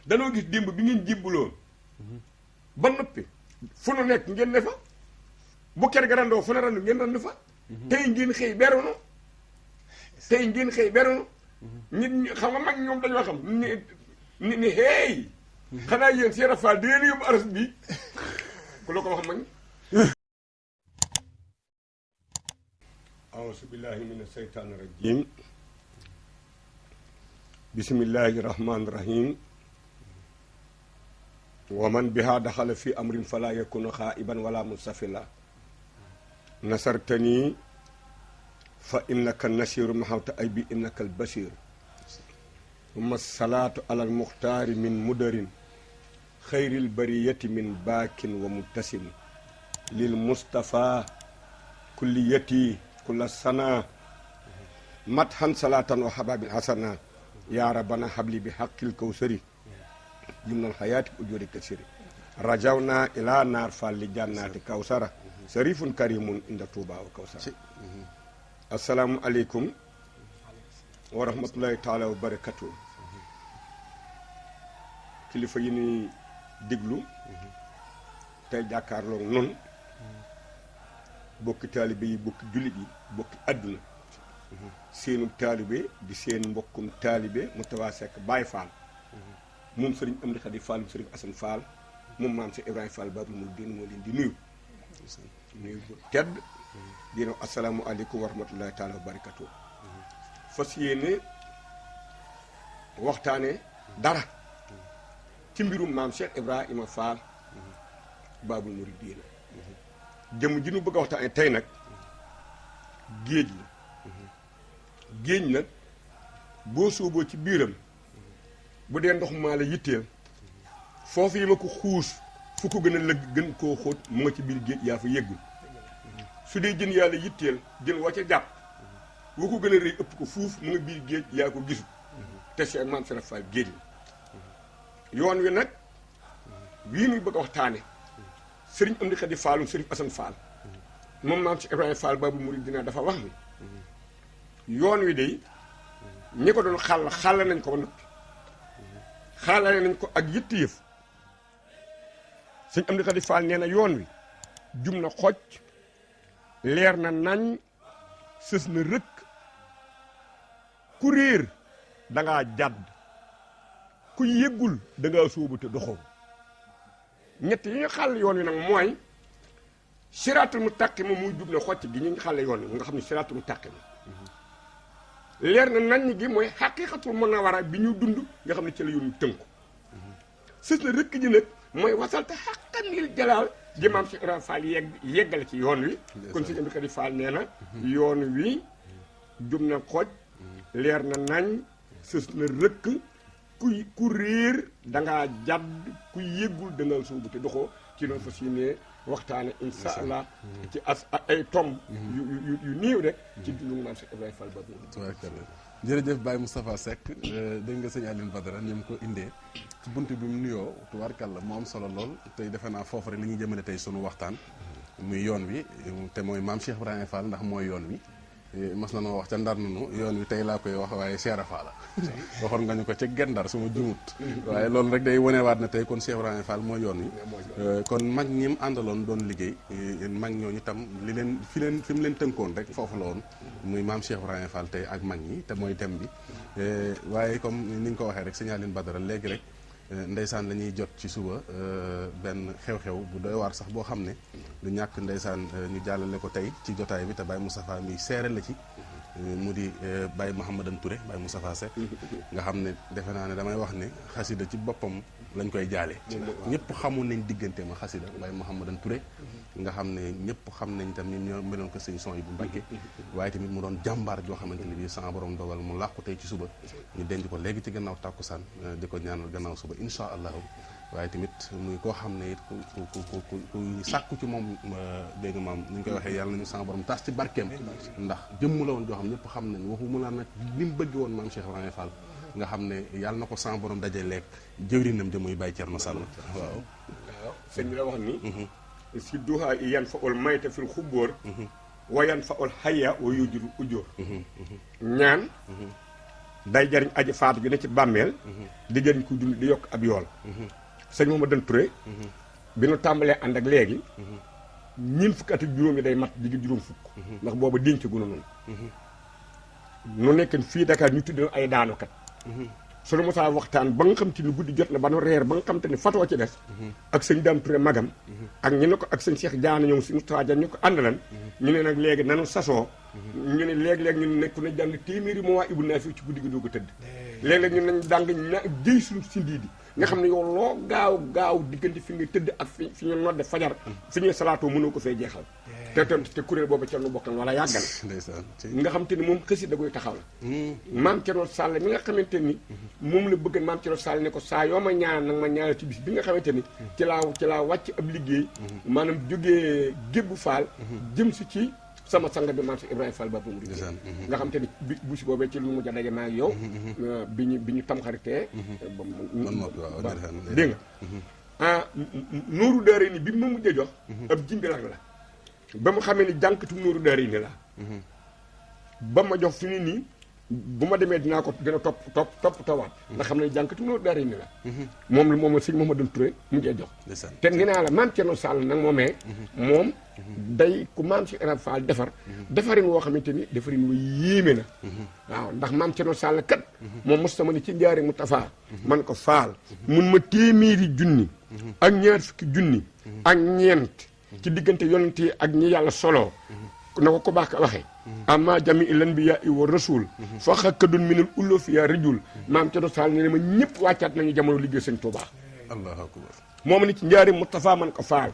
danoo gis démb bi ngeen jébbuloon ba noppi fu nu nekk ngeen ne fa bu ker ga randoo fu ne randu ngeen randu fa tey ngeen xëy berunu tey ngeen xëy berunu nit ñi xam nga mag ñoom dañoo xam ni hey xanaa yéen Cheikh Fall di leen yóbbu aras bi ku la ko wax mag ñi auzu billahi mina seytaani rajim bismillahi rahmaani rahim wa man biha daxala fi amrin fala yakuna xaa'iban wala mustafila nasartani fa innaka nasiru maxawta ay bi innaka albasir summa salaatu ala almuxtaari min mudarin xayril bariyati min baakin wa muttasim lil mustafa kulliyati kulla sana mathan salatan wa hababin hasana ya rabbana habli bi haqqil kawsari jumnal hayati ujuri kasiri rajawna ila nar falli jannati kawsara sarifun karimun inda tuba wa kawsara assalamu aleykum wa rahmatullahi taala wa barakatuh kilifa yi ni diglu tey jàkkaarloog noonu bokki taalibe yi bokki jullit yi bokki àdduna seenu taalibe di seen mbokkum taalibe Moustapha Seck Baye Fall moom sëriñ Amdi Xadi Fall sëriñ Assane Fall moom maam si Ibrahima Fall Babul Mouridine moo leen di nuyu bu tedd dina asalaamu aleykum wa rahmatullahi taala wa barakatuh fas yéene waxtaane dara ci mbirum maam Cheikh Ibrahima Fall Babul Mouridine jëm ji nu bëgg a waxtaane tey nag géej la géej nag boo sóoboo ci biiram bu dee ndox maa la yitteel foofu yi ma ko xuus fu ko gën a lëgg gën koo xóot mu nga ci biir géej yaa fa yëggul su dee jën yàlla yitteel jën wa ca jàpp woo ko gën a rëy ëpp ko fuuf mu nga biir géej yaa ko gisul te Cheikh Maam Serap Fall géej la yoon wi nag wii nuy bëgg a waxtaane sëriñ Amdi Xadi Fallu sëriñ Assane Fall moom maam Cheikh Ibrahima Fall Babul Mouridine dafa wax ni yoon wi de ñi ko doon xàll nañ ko ba noppi xàllale nañ ko ak yitt yëf sëriñ Amdi Xadi Fall nee na yoon wi jum na xoj leer na nañ sës na rëkk ku réer dangaa jàdd ku yëggul dangaa sóobu te doxoo ñett yi ñu xàll yoon wi nag mooy siraatul mustaqim muy jub na xocc gi ñu xàll yoon wi nga xam ne siraatul mustaqim leer na nañ gi mooy xaqiiqatul munawwara bi ñu dund nga xam ne ci la yoon wi tënku sës na rëkk ji nag mooy wasalta xaqan lil jalaal ji maam Cheikh Ibrahima Fall yeggale ci yoon wi kon sëñ Amdi Xadi Fall nee na yoon wi jub na xoj leer na nañ sës na rëkk ku réer dangaa jàdd ku yëggul dangaa sóobu te doxoo ci noonu fas yéene waxtaane insha allah ci ay tomb yu niiw rek ci dundu maam Cheikh Ibrahima Fall Babul tubaarkalla jërëjëf Baye Moustapha Seck dégg nga sëñ Aline Badara ni mu ko indee ci bunt bi mu nuyoo tubaarkalla mu am solo lool tey defe naa foofu rek li ñuy jëmale tey sunu waxtaan muy yoon wi te mooy maam Cheikh Ibrahima Fall ndax mooy yoon wi mas na noo wax ca ndar nanu yoon wi tey laa koy wax waaye Cheikh Fall la waxoon nga ñu ko ca gendar suma jumut waaye loolu rek day wonewaat na tey kon Cheikh Ibrahima Fall mooy yoon wi kon mag ñim àndaloon doon liggéey mag ñooñu tam li leen fi mu leen tënkoon rek foofu la woon muy maam Cheikh Ibrahima Fall tey ak mag ñi te mooy thème bi waaye comme ni ñu ko waxee rek sëñ Aline Badara léegi rek ndeysaan la ñuy jot ci suba benn xew-xew bu doy waar sax boo xam ne lu ñàkk ndeysaan ñu jàllale ko tey ci jotaay bi te Baye Moustapha mi seere la ci mu di Baye Mouhamadan Touré Baye Moustapha Seck nga xam ne defe naa ne damay wax ne xasida ci boppam lañ koy jaale ñëpp xamoon nañ diggante ma xasida Baye Mouhamadan Touré nga xam ne ñëpp xam nañ tam ñun ñoo meloon ko sëñ son yi bu Mbàkke waaye tamit mu doon jàmbaar joo xamante ne bii sama borom dogal mu làqu tey ci suba ñu denc ko léegi ci gannaaw tàkkusaan di ko ñaanal gannaaw suba insha allahu waaye tamit muy koo xam ne it ku sàkku ci moom dégg nga maam ni ñu koy waxee yàlla nañu sama borom tas ci barkeem ndax jëmm la woon joo xam ñëpp xam nañ waxu mu laa nag ni mu bëgg woon maam Cheikh Ibrahima Fall nga xam ne yàlla na ko sama borom daje lekk jëwrinam jëmuy Baye Thierno Sall waaw sëñ bi la wax ni si duhaa i yan fa ol mayta fil xubbóor wa yan fa ol xaya wa yujur ujjóor ñaan day jariñ aji faatu gi ne ci bàmmeel di jariñ ku dund di yokk ab yool sëñ Mouhamadou Touré bi nu tàmbalee ànd ak léegi ñeent fukki at ak juróom yi day mat digg juróom fukk ndax booba denc gu noonu nu nekk fii Dakar ñu tudd ay daanukat suñu mosaa waxtaan ba nga xam te ni guddi jot na ba nu reer ba nga xam te ni fatoo ci des ak sëñ Dame Touré magam ak ñu ne ko ak sëñ Cheikh Diané ñoom si Moustapha Diané ñu ko àndalan ñu ne nag léegi nanu sasoo ñu ne léeg-léeg ñu nekku na jàng téeméeri moo waa ibu naa fi ci guddi gi doo ko tëdd léeg-léeg ñu nañ dàng jëy suñu sindii di nga xam ne yow loo gaaw diggante fi nga tëdd ak fi ñu nodde fajar fi ñuy salaatoo mënoo ko fee jeexal te kuréel boobu ca nu bokkan wala yàggal nga xam te ni moom xësi da koy taxaw la maam Thierno Sall mi nga xamante ni moom la bëgg maam Thierno Sall ne ko saa yoo ma ñaan nag ma ñaanal ci bis bi nga xamante ni ci laa wàcc ab liggéey maanaam jógee Gébbu Fall jëm si ci sama sanga bi maam si Ibrahima Fall Babou Mouride nga xam te ni bu si boobee ci lu mujj a daje maa yow bi ñu tamxaritee dégg nga Nuuru Daara ni bi ma mujjee jox ab jimbilang la ba mu xamee ni jànkatu Nuuru Daara ni la ba ma jox fi ni nii bu ma demee dinaa ko gën a topp tawaat ndax xam ne jànkatu Nuuru Daara ni la moom la sëñ Mouhamadou Touré mujjee jox te ngi naa la maam Thierno Sall nag moomee moom day ku maam si Ibrahima Fall defarin woo xamante ni defarin wa yéeme na waaw ndax maam Thierno Sall kat moom mos sama ni ci njaari mu tafaa man ko faal mun ma téeméeri junni ak ñaar fukki junni ak ñeent ci diggante yonent yi ak ñi yàlla solo na ko baax ka waxee amma jami il anbiya wa rasul fa xakkadun minal uloofi ya rajul maam Thierno Sall ne ma ñëpp wàccaat nañu jamono liggéey sëñ Tuubaa allahu akbar moom ni ci njaari Moustapha man ko faal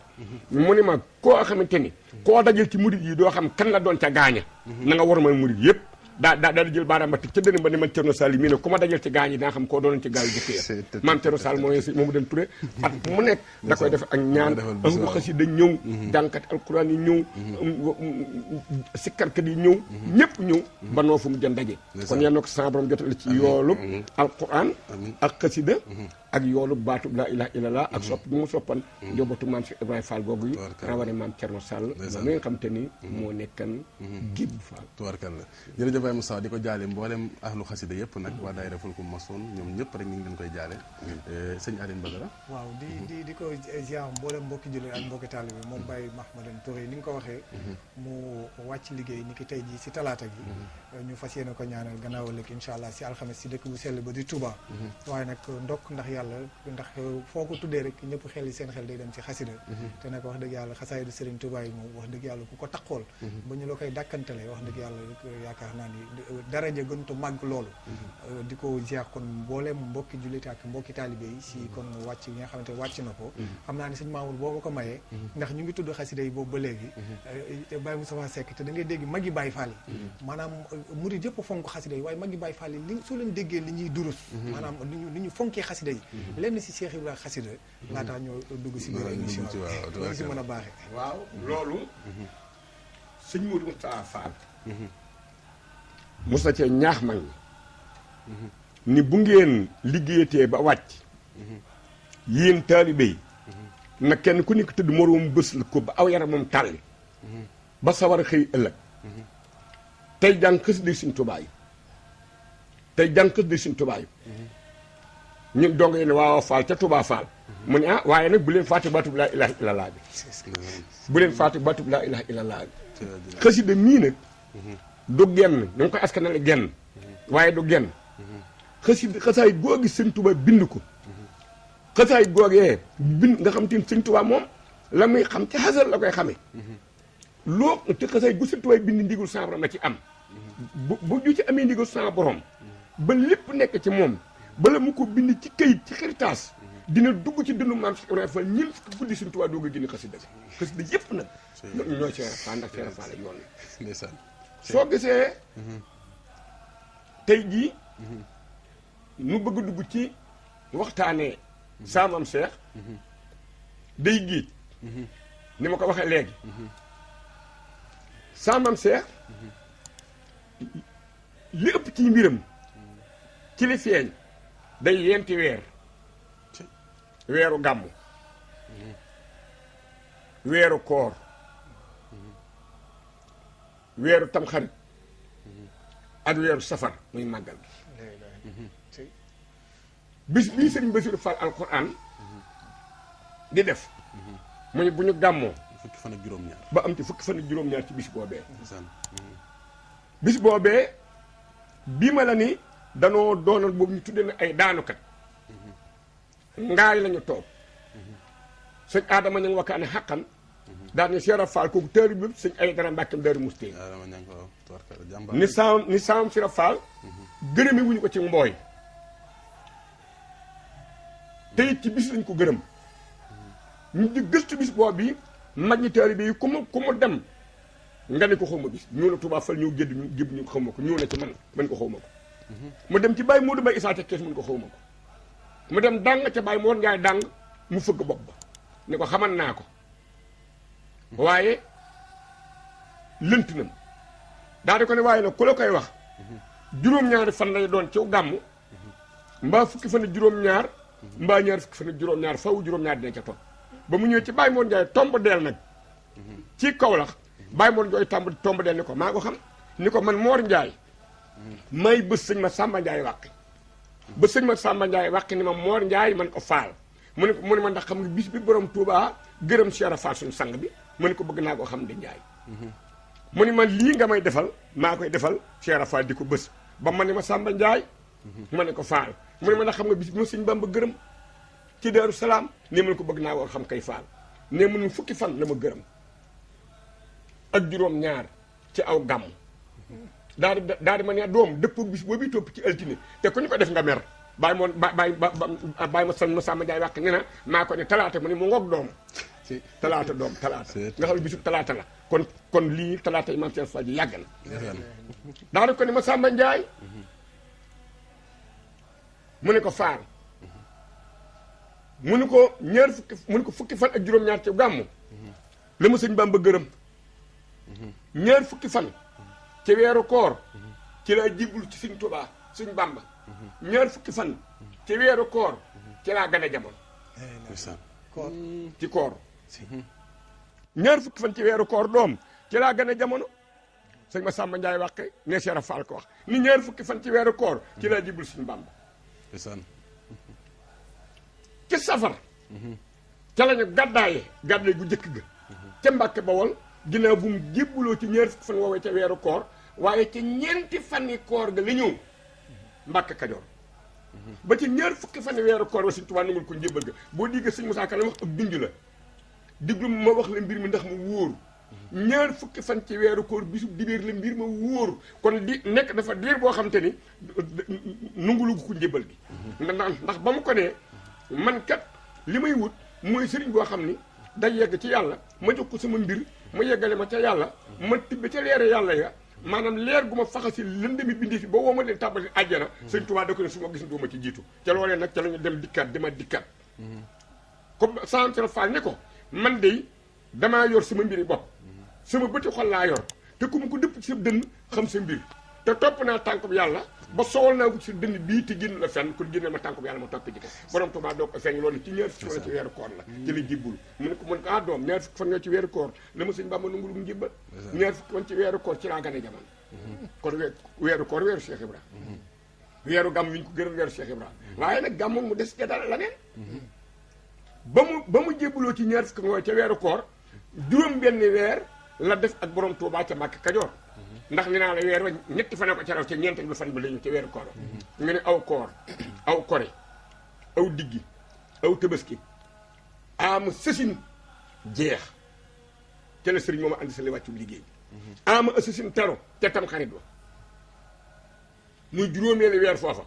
mu ni ma koo xamante ni koo dajal ci murid yi doo xam kan la doon ca gaaña na nga war mal murid yëpp daa jël baaraam ba teg ca dënn ba ne man Thierno Sall mii ne ku ma dajal ci gaañ yi daa xam koo doonoon ci gaayu jëkk ya maam Thierno Sall mooy si moomu den Touré at mu nekk da koy def ak ñaan am ko xasida ñëw jànkat alquran yi ñëw sikkarkat yi ñëw ñëpp ñëw ba noo fu mu jën daje kon yal na ko sa borom jotal ci yoolub alquran ak xasida ak yoolu baatub laa ilaha illallah ak sopp bi mu soppan njobootu maam si Ibrahima Fall googu yi rawane maam Thierno Sall moom mi nga xam te ni moo nekkan Gébbu Fall tubaarkalla jërëjëf Baye Moussa di ko jaale mboolem ahlu xasida yëpp nag waa daayira Fulkum Masoon ñoom ñëpp rek ñu ngi leen koy jaale sëñ Aline Badara waaw di ko ziar mboolem mbokki jullit ak mbokki taalibe moom Baye Mahmadan Touré ni nga ko waxee mu wàcc liggéey ni ki tey jii si talaata gi ñu fas yéene ko ñaanal gannaaw ëllëg incha allah si alxames si dëkk bu sell ba di Touba waaye nag ndokk ndax yàlla ndax foo ko tuddee rek ñëpp xel yi seen xel day dem ci xasida te nag wax dëgg yàlla xasaayidu Serigne Touba yi moom wax dëgg yàlla ku ko taqool ba ñu la koy dàkkantale wax dëgg yàlla yaakaar naa ni daraja gëntu màgg loolu di ko ziar kon mbooleem mbokki jullit ak mbokki taalibe yi si kon wàcc yi nga xamante wàcc na ko xam naa ni sëñ Mamour boo ko mayee ndax ñu ngi tudd xasida yi boobu ba léegi Baye Moustapha Seck te da ngay dégg magi Baye Fall yi maanaam murid yëpp fonk xasida yi waaye magi Baye Fall yi li soo leen déggee li ñuy durus maanaam li ñu fonkee xasida yi lenn si Cheikh Ibrahima xasida laataa ñoo dugg si biir émission bi si mën a baaxee waaw loolu sëñ Modou Moustapha Fall mos na cee ñaax mag ñi ni bu ngeen liggéeyatee ba wàcc yéen taalibe yi na kenn ku nekk tëdd moroom bés la ko ba aw yaramam tàlli ba sawar a xëy ëllëg tey jàng xasida Sëñ Tuubaa yi tey jàng xasida Sëñ Tuubaa yi ñun dong ne waaw Fall ca Touba Fall mu ne waaye nag bu leen fàtte baatub laa ilaha illallah bi bu leen fàtte baatub laa ilaha illallah bi xasida mii nag du genn ñu ngi koy askanale genn waaye du genn xasaay googi Sëñ Tuubaa bind ko xasaay googee bind nga xam te Sëñ Tuubaa moom la muy xam ci xasal la koy xamee loo te xasaay gu Sëñ Tuubaa bind ndigul sa borom la ci am bu ju ci amee ndigul sa borom ba lépp nekk ci moom bala mu ko bind ci kayit ci xiritaas dina dugg ci dëndu maam si Ibrahima Fall ñëpp fukki guddi Sëñ Tuubaa doog a génn xasida yëpp nag ñoo ci Fall ndax Cheikh Fall yoon la soo gisee tey jii nu bëgg dugg ci waxtaanee saamam Cheikh day giij ni ma ko waxee léegi saamam Cheikh li ëpp ci mbiram ci li feeñ day yenti weeru gàmmu weeru koor weeru tamxarit ak weeru safar muy màggal gi bis bii sëriñ Bassirou Fall alquran di def muy bu ñu gàmmoo fukki fan ak juróom-ñaar ba am ci fukki fan ak juróom-ñaar ci bis boobee ndeysaan bis boobee bii ma la ni danoo doonal boobu ñu tuddee na ay daanukat ngaay lañu toog sëñ Adama ña ngi wakkaane xaqan daal ni Cheikh Fall kooku tëri bi sëñ ay dara mbàkkam Daaru Musti Adama ña ngi ko tubarkalla jàmbaar ni saam Cheikh Fall gërëme wuñu ko ci mbooy te it ci bis lañ ko gërëm ñu di gëstu bis boobu bi mag ñi taalibe yi ku mu dem nga ne ko xaw ma bis ñëw na Touba Fall ñëw gédd ñu gébb ñu ko xaw ma ko ñëw na ci man ko xaw ma ko mu dem ci Baye Modou Baye Issa ca kees mun ko xaw ma ko mu dem dàng ca Baye Mor Ngaay dàng mu fëgg bopp ba ne ko xaman naa ko waaye lënt nam daa di ko ne waaye nag ku la koy wax juróom-ñaari fan lay doon ci gàmmu mbaa fukki fan ak juróom-ñaar mbaa ñaar fukki fan ak juróom-ñaar faw juróom-ñaar dina ca topp ba mu ñëwee ci Baye Mor Ndiaye tomb deel nag ci Kaolack Baye Mor Ndiaye tomb deel ni ko maa ko xam ni ko man Mor Ndiaye may bés sëñ ma Samba Ndiaye wàqi ba sëñ ma Samba Ndiaye wàqi ni ma Mor Ndiaye man ko faal mu ne ma ndax xam nga bis bi borom Touba gërëm Cheikh Fall suñu sang bi mu ne ko bëgg naa koo xam di Ndiaye mu ne ma lii nga may defal maa koy defal Cheikh Fall di ko bés ba ma ne ma Samba Ndiaye ma ne ko faal mu ne ma ndax xam nga bis bi ma sëñ Bamba gërëm ci Daaru Salaam ne mu ne ko bëgg naa koo xam kay faal ne mu ne fukki fan la ma gërëm ak juróom-ñaar ci aw gàmm daal di ma ne doom dëpp bis boobu topp ci altine te ku ñu ko def nga mer bàyyi moon bàyyi ma san ma Samba Ndiaye wàq ne na maa ko ne talaata mu ne mu ngoog doom talaata doom talaata nga xam ne bisu talaata la kon lii talaata yi maam Cheikh Fall ji yàgg na daal di ko ne ma Samba Ndiaye mu ne ko faal mu ne ko fukki fan ak juróom-ñaar ci gàmmu la ma sëñ Bamba gërëm ñaar fukki fan ci weeru koor ci laa jibul ci sëñ Tuubaa sëñ Bamba ñaar fukki fan ci weeru koor ci laa gane jamono ci koor ñaar fukki fan ci weeru koor doom ci laa gane jamono sëñ ma Samba Ndiaye wàqe ne Cheikh Fall ko wax ni ñaar fukki fan ci weeru koor ci laa jibul sëñ Bamba ci safar ca lañu gàddaaye gàddaay gu jëkk ga ca Mbàkke Bawol ginnaaw bu mu jébbuloo ci ñaar fukki fan woowee ca weeru koor waaye ci ñeenti fani koor ga la ñëw Mbàkke Kajoor ba ci ñaar fukki fan weeru koor wa Sëñ Tuubaa nangul ko njébbal ga boo diggee sëñ Musaa Ka la wax ak dunj la diglu ma wax la mbir mi ndax mu wóor ñaar fukki fan ci weeru koor bisu dibéer la mbir ma wóor kon di nekk dafa diir boo xam te ni nangulu ko njébbal gi ndax ba mu ko nee man kat li may wut mooy sëriñ boo xam ni day yegg ci yàlla ma jox ko sama mbir ma yeggale ma ca yàlla ma tibbe ca leere yàlla ya maanaam leer gu ma faxasi lëndëmi bindi fi ba woo ma leen tàmbali àjjana sëñ Tuubaa da ko ne su ma gis doo ma ci jiitu ca loolee nag ca la ñu dem dikkat dama dikkat comme Cheikh Fall ne ko man de damaa yor sama mbiri bopp sama bëti xol laa yor te ku ma ko dëpp ci sa dënn xam sa mbir te topp naa tànkub yàlla ba sowal naa ko ci sa dënn bii te génn la fenn kon génne ma tànkub yàlla ma topp ji ko borom Tuubaa doo ko feeñ loolu ci ñaar fukki fan ci weeru koor la ci la jibbul mu ne ko ah doom ñaar fukki fan ñoo ci weeru koor la ma sëñ Bamba nangul mu jibbal ñaar fukki fan ci weeru koor ci laa gane jamono kon weeru koor weeru Cheikh Ibra weeru gàmm wi ñu ko gërëm weeru Cheikh Ibra waaye nag gàmm mu des ca dara la neen ba mu jébbuloo ci ñaar fukki mooy ca weeru koor juróom benn weer la def ak borom Tuubaa ca Mbàkke Kajoor ndax ni naa la weer wa ñetti fan ko ca raw ca ñeenteel bi fan bi la ñu ca weeru koor nga ne aw koor aw kore aw diggi aw tëbaski ama sësin jeex ca la sëriñ moom a andi sa li wàccu liggéey ama sësin tero ca tam xarit wa muy juróomeeli weer foofa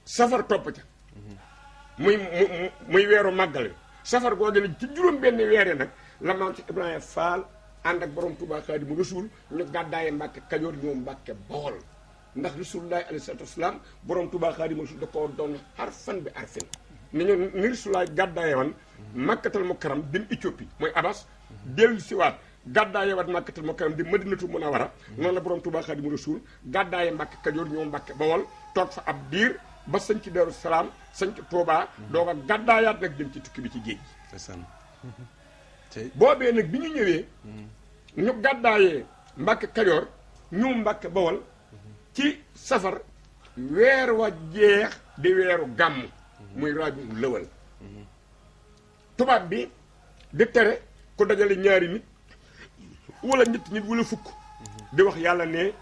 safar topp ca muy weeru màggal safar googu nag ci juróom benn weer nag la maam ci Ibrahima Fall ànd ak borom Touba Xaadimu Rasuul ñu gàddaaye Mbàkke Kajoor ñoo Mbàkke Bawol ndax Rasulullaahi alayhi salaatu wa salaam borom Touba Xaadimu Rasuul da koo doon harfan bi harfin ni Rasulullaahi gàddaaye woon Makkatal Mukarram dem Éthiopie mooy Abbas dellu siwaat gàddaaye waat Makkatal Mukarram di Madinatu Munawwara noonu la borom Touba Xaadimu Rasuul gàddaaye Mbàkke Kajoor ñoo Mbàkke Bawol toog fa ab diir ba sañ ci Daaru Salaam sañ ci Touba doog a gàddaayaat nag dem ci tukki bi ci géej gi boobee nag bi ñu ñëwee ñu gàddaayee Mbàkke Kajoor ñu Mbàkke Bawol ci safar weer wa jeex di weeru gàmm muy rabiul lawal tubaab bi di tere ku dajale ñaari nit wala ñetti nit wala fukk di wax yàlla ne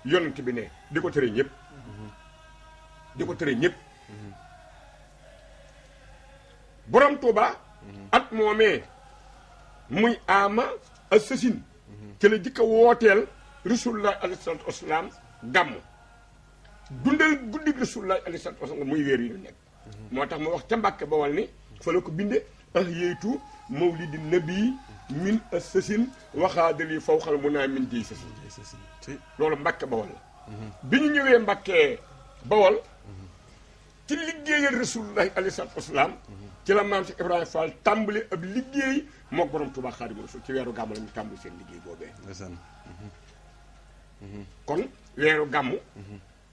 yonent bi ne di ko tere ñëpp di ko tere ñëpp borom Tuuba at moomee muy ama assasine ci la jëkk a wooteel rasulullah alayhi salaatu wasalaam gàmm dundal guddi rasulullah alayhi salaatu wasalaam muy weer yi ñu nekk moo tax ma wax ca Mbàkke Bawal ni fa la ko binde yeytu mawlidi nabi min assasine waxaadali fawxal mu naa min diy sasin loolu Mbàkke Bawal la bi ñu ñëwee Mbàkke Bawal ci liggéeyal rasulullahi alayhi salaatu wasalaam ci la maam si Ibrahima Fall tàmbali ab liggéey mook borom Tuubaa Xaadimu Rasuul ci weeru gàmmu la ñu tàmbali seen liggéey boobee kon weeru gàmmu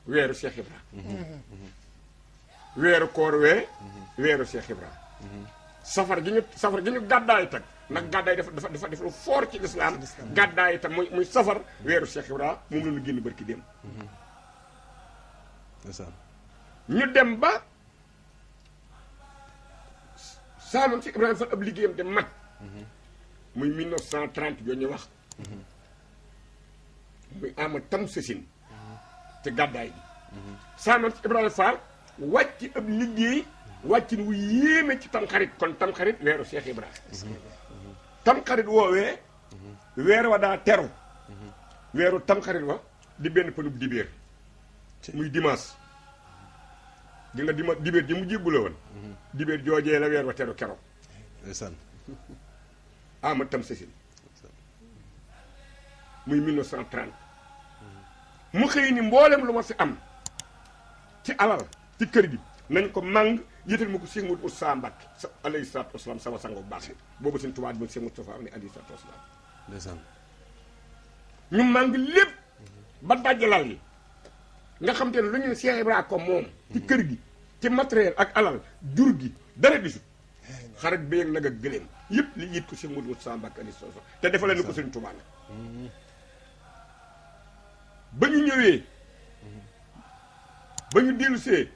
weeru Cheikh Ibra weeru koor weeru Cheikh Ibra safar gi ñu gàddaay tag nag gàddaay dafa def lu foor ci lislaam gàddaay itam muy safar weeru Cheikh Ibra moom la ñu génn barki dem ñu dem ba saamam si Ibrahima Fall ab liggéeyam de mat muy 1930 yoo ñu wax muy ama tam sësin ci gàddaay bi saamam si Ibrahima Fall wàcc ab liggéey wàccin wu yéeme ci tamxarit kon tamxarit weeru Cheikh Ibrahima tamxarit woowee weer wa daa teru weeru tamxarit wa di benn pënub dibéer muy dimanche di nga dibéer ji mu jébbula woon dibéer joojee la weer wa teru keroog ama tam sësin muy 1930 mu xëy ni mboolem lu ma fi am ci alal ci kër gi nañ ko màng yétal ma ko Cheikh Modou Moussa Mbacke alayhi salaatu wasalaam sama sango bu baax boobu seen tubaab bi Cheikh Moustapha am ne alayhi salaatu wasalaam ndeysaan ñu màng lépp ba dajjalal yi nga xam te ne lu ñu ne Cheikh Ibrahima ko moom ci kër gi ci matériel ak alal jur gi dara disut xarit bi nag ak gëléem yëpp li yit ko Cheikh Modou Moussa Mbacke alayhi salaatu wasalaam te defalee na ko seen tubaab nag ba ñu ñëwee ba ñu dellu see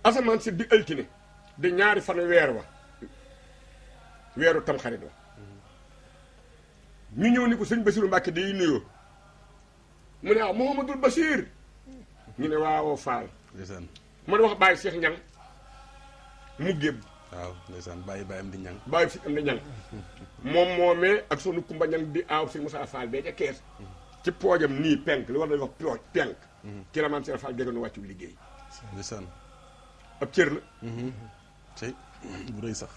asamaan si di altine di ñaari fan weer wa weeru tamxarit wa ñu ñëw ni ko sëñ Basiru Mbàkke day nuyoo mu ne waaw Mouhamadul Bachir ñu ne waaw Fall mu ne wax bàyyi Cheikh Ñang mu gébb waaw ndeysaan bàyyam di ñang bàyyi si am di ñang moom moomee ak sonu Kumba Ñang di aaw si Moussa Fall bee ca kees ci poojam nii penk li war na wax pooj penk ci la maam Cheikh Fall gégoon wàccu liggéey ndeysaan ab cër la tey bu rëy sax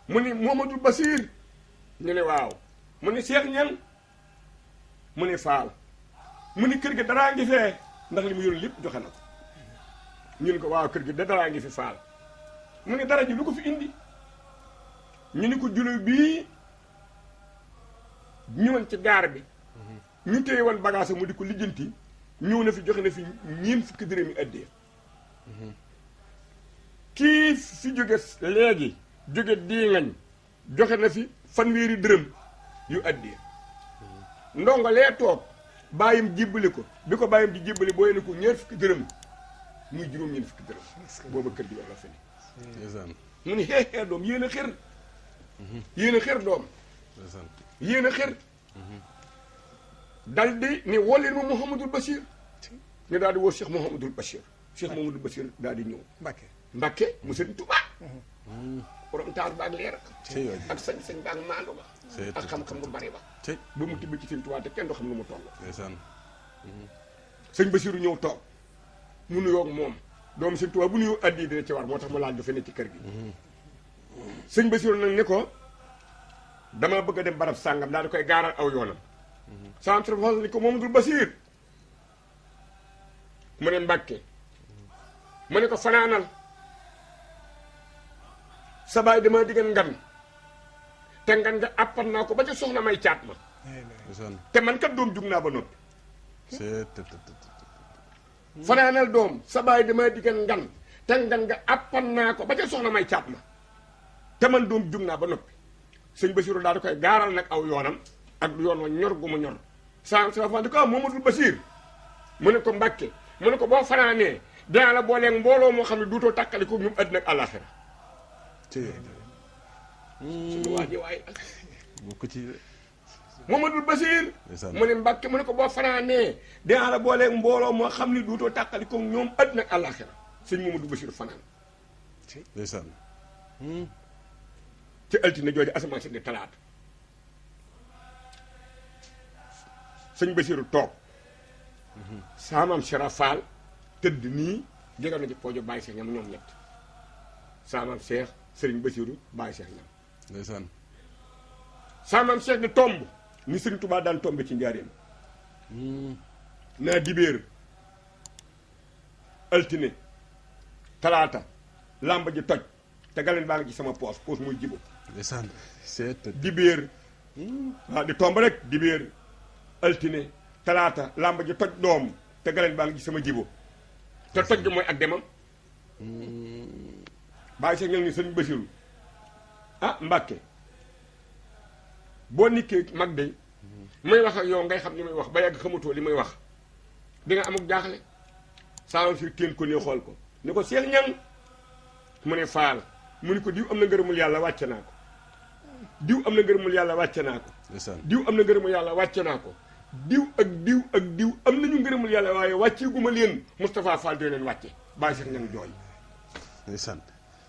mu ni Mouhamadou Bachir ñu ne waaw mu ni Cheikh Ñang mu ni Faal mu ni kër gi daraa ngi fee ndax li mu yoroon lépp joxe na ko ñu ne ko waaw kër gi da daraa ngi fi Faal mu ni dara ji lu ko fi indi ñu ni ko julo bii ñëwoon ci gaar bi ñu téye woon bagage mu di ko lijjanti ñëw na fi joxe na fi ñeent fukki dërëm yi addee kii fi jóge léegi jóge diiŋañ joxe na fi fanweeri dërëm yu addee ndongo lee toog bàyyim jébbali ko bi ko bàyyim di jébbali booy na ko ñeent fukki dërëm muy juróom ñeent fukki dërëm booba kër gi la fi ne mu ni xeexee doom yéen a xër yéen a xër doom yéen a xër dal di ni wolleen ma Mouhamadul Bachir ñu daal di woo Cheikh Mouhamadul Bachir Cheikh Mouhamadul Bachir daal di ñëw Mbàkke mu sëriñ Tuubaa borom taar ba ak leer ak sañ-sañ ba ak maandu ba ak xam-xam bu bari ba ba mu tibb ci sëriñ Tuubaa te kenn du xam lu mu toll sëñ Basiru ñëw toog mu nuyoo ak moom doomu sëriñ Tuubaa bu nuyoo addi dina ci war moo tax mu laaj dafa ne ci kër gi sëñ Basiru nag ni ko dama bëgg a dem barab sàngam daal di koy gaaral aw yoonam centre fas ni ko Mouhamadul Bachir mu ne Mbàkke mu ne ko fanaanal sa baay dama diggan ngan te ngan nga àppan naa ko ba ca soxna may caat ma te man kat doom jug naa ba noppi fanaanal doom sa baay dama diggan ngan te ngan nga àppan naa ko ba ca soxna may caat ma te man doom jug naa ba noppi sëñ Basiru daal di koy gaaral nag aw yoonam ak yoon wa ñor gu mu ñor sa fa di ko Mouhamadul Bachir mu ne ko Mbàkke mu ne ko boo fanaanee dinaa la booleeg mbooloo moo xam ne duutoo tàkkali ko ñoom àddina ak àllaaxira suñu waa ji waay bokk ci Mamadou Basir mu ne Mbàkke mu ne ko boo fanaanee dinaa la booleeg mbooloo moo xam ne duutoo tàkkali ko ñoom àddina ak àllaaxira sëñ Mamadou Basir fanaan ndeysaan ci altine jooju asamaan si di talaata sëñ Basiru toog saamam Sera Fall tëdd nii jegal na ci poojo bàyyi seex ñam ñoom ñett saamam Seex sëriñ Basiru bàyyi seex ñam ndeysaan saamam Seex di tomb ni sëriñ Tuubaa daan tombe ci njaareem naa dibéer altine talaata làmb ji toj te galeen baa ngi ci sama poos muy jibo ndeysaan seet dibéer waaw di tomb rek dibéer altine talaata làmb ji toj doom te galeen baa ngi ci sama jibo te toj gi mooy ak demam bàyyi sa ngel ni sëñ Basiru ah Mbàkke boo nikkee mag day may wax ak yow ngay xam li may wax ba yàgg xamatoo li may wax di nga am ak jaaxle saamam si teen ko ne xool ko ni ko Seex Ñaŋ mu ne Faal mu ni ko diw am na ngërëmul yàlla wàcce naa ko diw am na ngërëmul yàlla wàcce naa ko diw am na ngërëmul yàlla wàcce naa ko diw ak diw ak diw am nañu ngërëmul yàlla waaye wàccee gu ma leen Moustapha Fall doo leen wàcce bàyyi Seex Ñaŋ jooy ndeysaan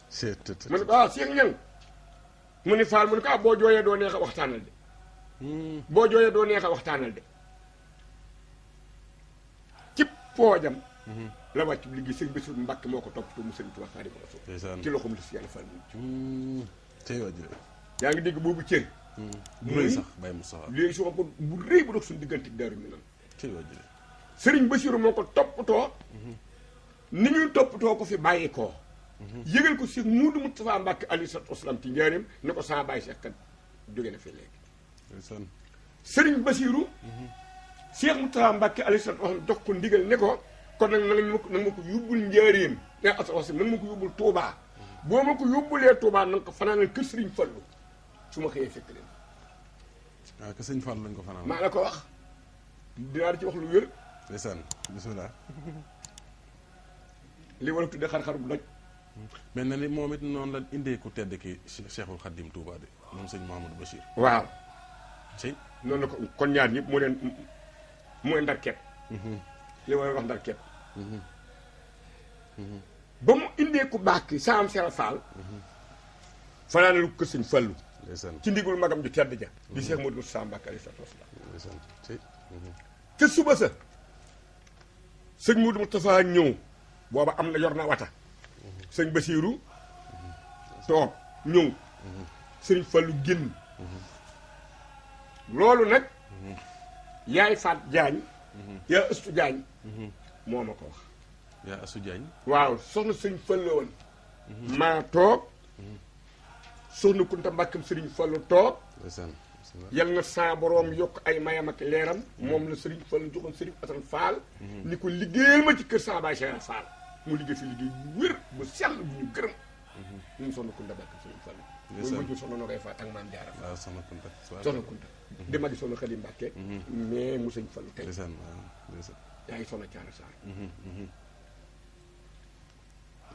seet mu ne ko ah Seex Ñaŋ mu ni Fall mu ne ko ah boo jooyee doo neex a waxtaanal de boo jooyee doo neex a waxtaanal de ci poojam la wàcc liggéey sëñ Bassirou Mbàkke moo ko toppatoo mu sëñ Tuubaa Xaadimu Rasuul ci loxoom la si yàlla fal tey wàjj yaa ngi dégg boobu cër bu rëy sax Baye Moustapha léegi soo ko bu rëy bu dox suñu diggante Daaru Minam tey wàjj sëriñ Bassirou moo ko toppatoo ni ñuy toppatoo ko fi bàyyi koo yëgal ko si Muudu Moustapha Mbàkke alayhi salaatu wa salaam ci njaareem ne ko sama bàyyi Seex kat jóge na fi léegi sëriñ Bassirou Seex Moustapha Mbàkke alayhi salaatu wa salaam jox ko ndigal ne ko kon nag na ma ko yóbbul njaareem ne asawasi nag ma ko yóbbul Tuubaa boo ma ko yóbbulee Tuubaa na nga ko fanaanal kër sëriñ Fallu su ma xëyee fekk leen waaw que sëñ Fall lañ ko fanaan maa la ko wax dinaa di ci wax lu wér ndeysaan bisimilah li wala tudde xar-xar bu doj mel na ni moom it noonu la indee ku tedd ki Cheikhul Khadim Touba de moom sëñ Mouhamadou Bachir waaw sëñ noonu la ko kon ñaar ñëpp mu leen mooy ndar kepp li wala wax ndar kepp ba mu indee ku baax ki saam Sera Fall fanaanalu ko sëñ Fallu ci ndigul magam ju tedd ja di Cheikh Modou Moussa Mbacke alayhi salaatu wa salaam te suba sa sëñ Modou Moustapha ñëw booba am na yor na wata sëñ Bassirou toog ñëw sëñ Fallu génn loolu nag yaay Faat Jaañ yaa Astu Jaañ moo ma ko wax yaa Astu Jaañ waaw soxna sëñ Fallu woon maa toog soxna Kunta Mbàkkam sëriñ Fallu toog yal na saa boroom yokk ay mayam ak leeram moom la sëriñ Fallu joxoon sëriñ Asan Faal ni ko liggéeyal ma ci kër saa baay Cheikh Faal mu liggéey fi liggéey bu wér bu sell bu ñu gërëm ñun soxna Kunta Mbàkkam sëriñ Fallu mooy mujj soxna Nogay Faal ak maam Jaara Faal soxna Kunta di magi soxna Xadi Mbàkke mais mu sëñ Fallu tey yaa ngi soxna Caara Saar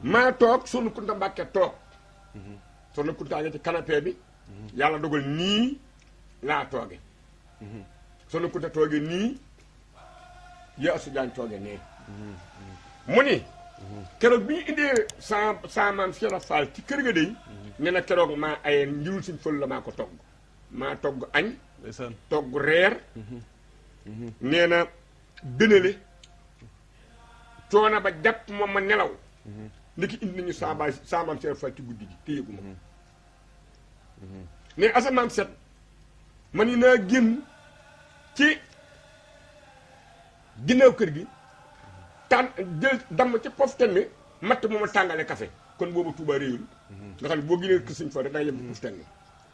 maa toog soxna Kunta Mbàkke toog soxna Kunta nga ci canapé bi yàlla dogal nii laa tooge soxna Kunta tooge nii yaa Astu Jaañ tooge nee mu ni keroog bi ñu indee sa maam Cheikh Fall ci kër ga dey ne na keroog maa aye njiwul suñ Fallu la maa ko togg maa togg añ togg reer nee na dënale coono ba jàpp moom ma nelaw ndiki indi nañu sa maam Cheikh Fall ci guddi gi te yëgu ma ne asamaan set ma ni naa génn ci ginnaaw kër gi jël damm ci pof tenn matt mooma tàngale café kon boobu Touba réewul nga xam ne boo génnee kër Sëñ Fall rek da ngay yem pof tenn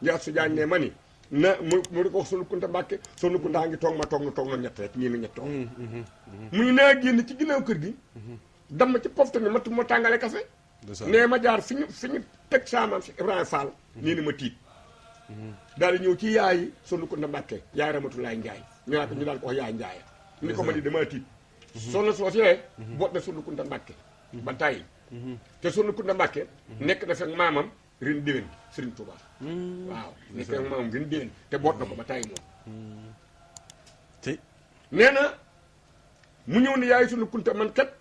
njaat su jaañ ne ma ni na mu di ko wax Soxna Kunta Mbàkke Soxna Kunta ngi toog ma toog na toog na ñett rek ñii na ñett toog mu ni naa génn ci ginnaaw kër gi damm ci pof tenn matt mooma tàngale café nee ma jaar fi ñu teg saamam si Ibrahima Fall nii ni ma tiit daal di ñëw ci yaayi Soxna Kunta Mbàkke yaay Ramatulaay Njaay ñu daal ko wax yaay Njaay ni ko ma ni damaa tiit soxna soosee boot na Soxna Kunta Mbàkke ba tàyyi te Soxna Kunta Mbàkke nekk na fekk maamam ren déwén Sëriñ Tuubaa waaw nekk na maamam ren déwén te boot na ko ba tàyyi moom tey nee na mu ñëw ne yaay Soxna Kunta man kat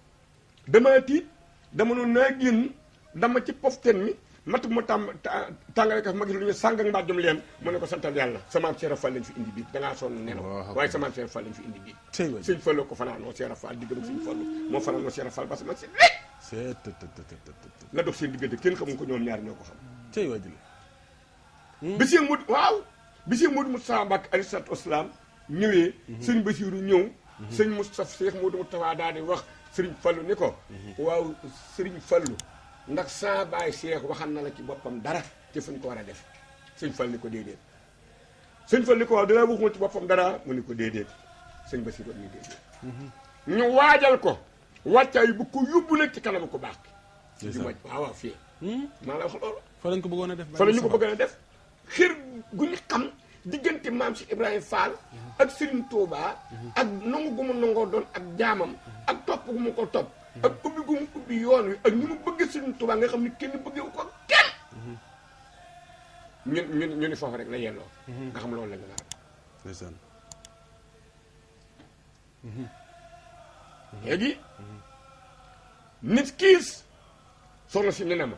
dama tiit dama noonu naa génn dama ci poften mi mat mu tàngale ka ma gis lu ñu sàng ak mbàjjum leen mu ne ko santal yàlla samaam Seera Fall lañ fi indi biig dangaa sonn nelaw waaye samaam Seera Fall lañ fi indi biig sëñ Fallu ko fanaanoo Seera Fall diggam sëñ Fallu moo fanaanoo Seera Fall ba sama si rek la dox seen diggante kenn xamu ko ñoom ñaar ñoo ko xam tey waa jële bi seen mud waaw bi seen Modou Moustapha Mbacke alayhi salaatu wasalaam ñëwee sëñ Basiiru ñëw sëñ Moustapha Cheikh Modou Moustapha daal di wax sëriñ Fallu ni ko waaw sëriñ Fallu ndax saa baay Cheikh waxal na la ci boppam dara te fuñ ko war a def sëñ Fall ni ko déedéet sëñ Fall ni ko waaw danaa waxuma ci boppam dara mu ni ko déedéet sëñ Basiiru ni déedéet ñu waajal ko wàccaay bu ko yóbbu nag ci kanam ko baax ki di maj waaw fii maa la wax loolu fa lañ ko bëggoon a def fa la ñu ko bëggoon a def xir gu ñu xam diggante maam si Ibrahima Fall ak Serigne Touba ak nangu gu mu nangoo doon ak jaamam ak topp gu mu ko topp ak ubbi gu mu ubbi yoon wi ak ñu mu bëgg Serigne Touba nga xam ni kenn bëggewu ko kenn ñu ni foofu rek la yelloo nga xam loolu la nga ndeysaan léegi nit kiis soxna si ne na ma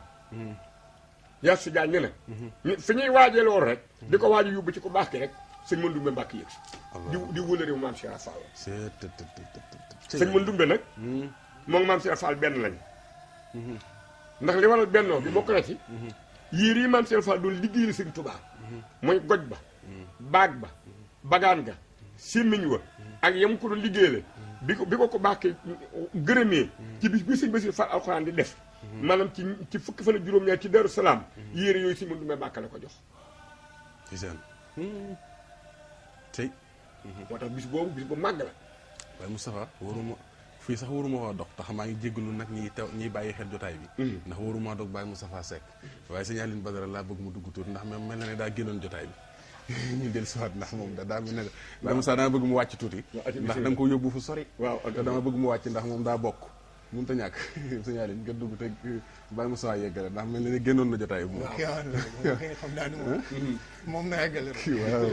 yaa su jaan ne na fi ñuy waajee loolu rek di ko waaj yóbbu ci ku baax ki rek sëñ Mandumbe Mbàkke yëg si di wëlëreewu maam Cheikh Fall sëñ Mandumbe nag moom maam Cheikh Fall benn lañ ndax li waral bennoo bi bokk na ci yéer yi maam Cheikh Fall doon liggéeyal sëñ Tuubaa mooy goj ba baag ba bagaan ga sémmiñ wa ak yam ko doon liggéeyale bi ko baax ki gërëmee ci bis bi sëñ Basiru Fall alxuraan di def maanaam ci fukki fan ak juróom-ñaar ci Daaru Salaam yére yooyu sëñ Mandumbe Mbàkke la ko jox tey moo tax bis boobu bis bu màgg la waaye Moustapha waruma fii sax waruma waa dog tax maa ngi jéggalu nag ñiy bàyyi xel jotaay bi ndax waruma dog Baye Moustapha Seck waaye sëñ Aline Badara laa bëgg mu dugg tuuti ndax même mel na ne daa génnoon jotaay bi ñu del siwaat ndax moom daa mel ne Baye Moustapha dama bëgg mu wàcc tuuti ndax da nga ko yóbbu fu sori waaw te dama bëgg mu wàcc ndax moom daa bokk mënut a ñàkk sëñ Aline nga dugg te Baye Moustapha yeggale ndax mel na ne génnoon na jotaay bi moom xam naa ni moom na yeggale rek waaw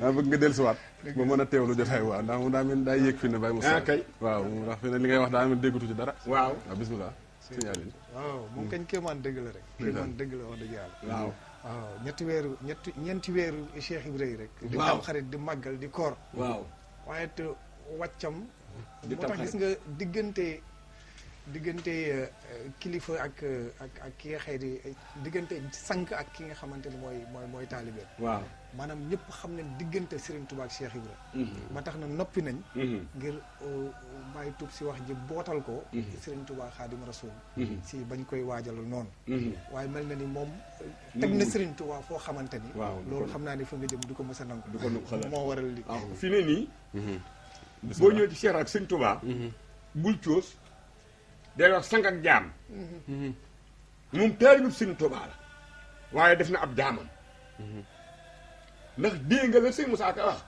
daa bëgg nga del siwaat ba mën a teewlu jotaay waaw ndax moom daa mel daa yéeg fi ne Baye Moustapha kay waaw ndax fi ne li ngay wax daa mel déggatu ci dara waaw bismillah sëñ Aline waaw moom kañ kéemaan dëgg la rek kéemaan dëgg la wax dëgg yàlla waaw waaw ñeenti weeru Cheikh Ibrahima rek di tam xarit di màggal di koor waaw waaye te wàccam di moo tax gis nga diggante kilifa ak ki nga xëy di diggante sànq ak ki nga xamante ni mooy taalibe waaw maanaam ñëpp xam ne diggante Serigne Touba ak Cheikh Ibrahima ba tax na noppi nañ ngir bàyyi tuub si wax ji bootal ko Serigne Touba Xaadim Rasul si bañ koy waajalal noonu waaye mel na ni moom teg na Serigne Touba foo xamante ni loolu xam naa ni fa nga jëm du ko mës a nangu du ko nangu moo waral li fi ne nii boo ñëwee ci Cheikh ak Serigne Touba bul coos day wax sang ak jaam moom taalibu Sëñ Tuubaa la waaye def na ab jaamam ndax dégg nga la sëñ Moussa Ka wax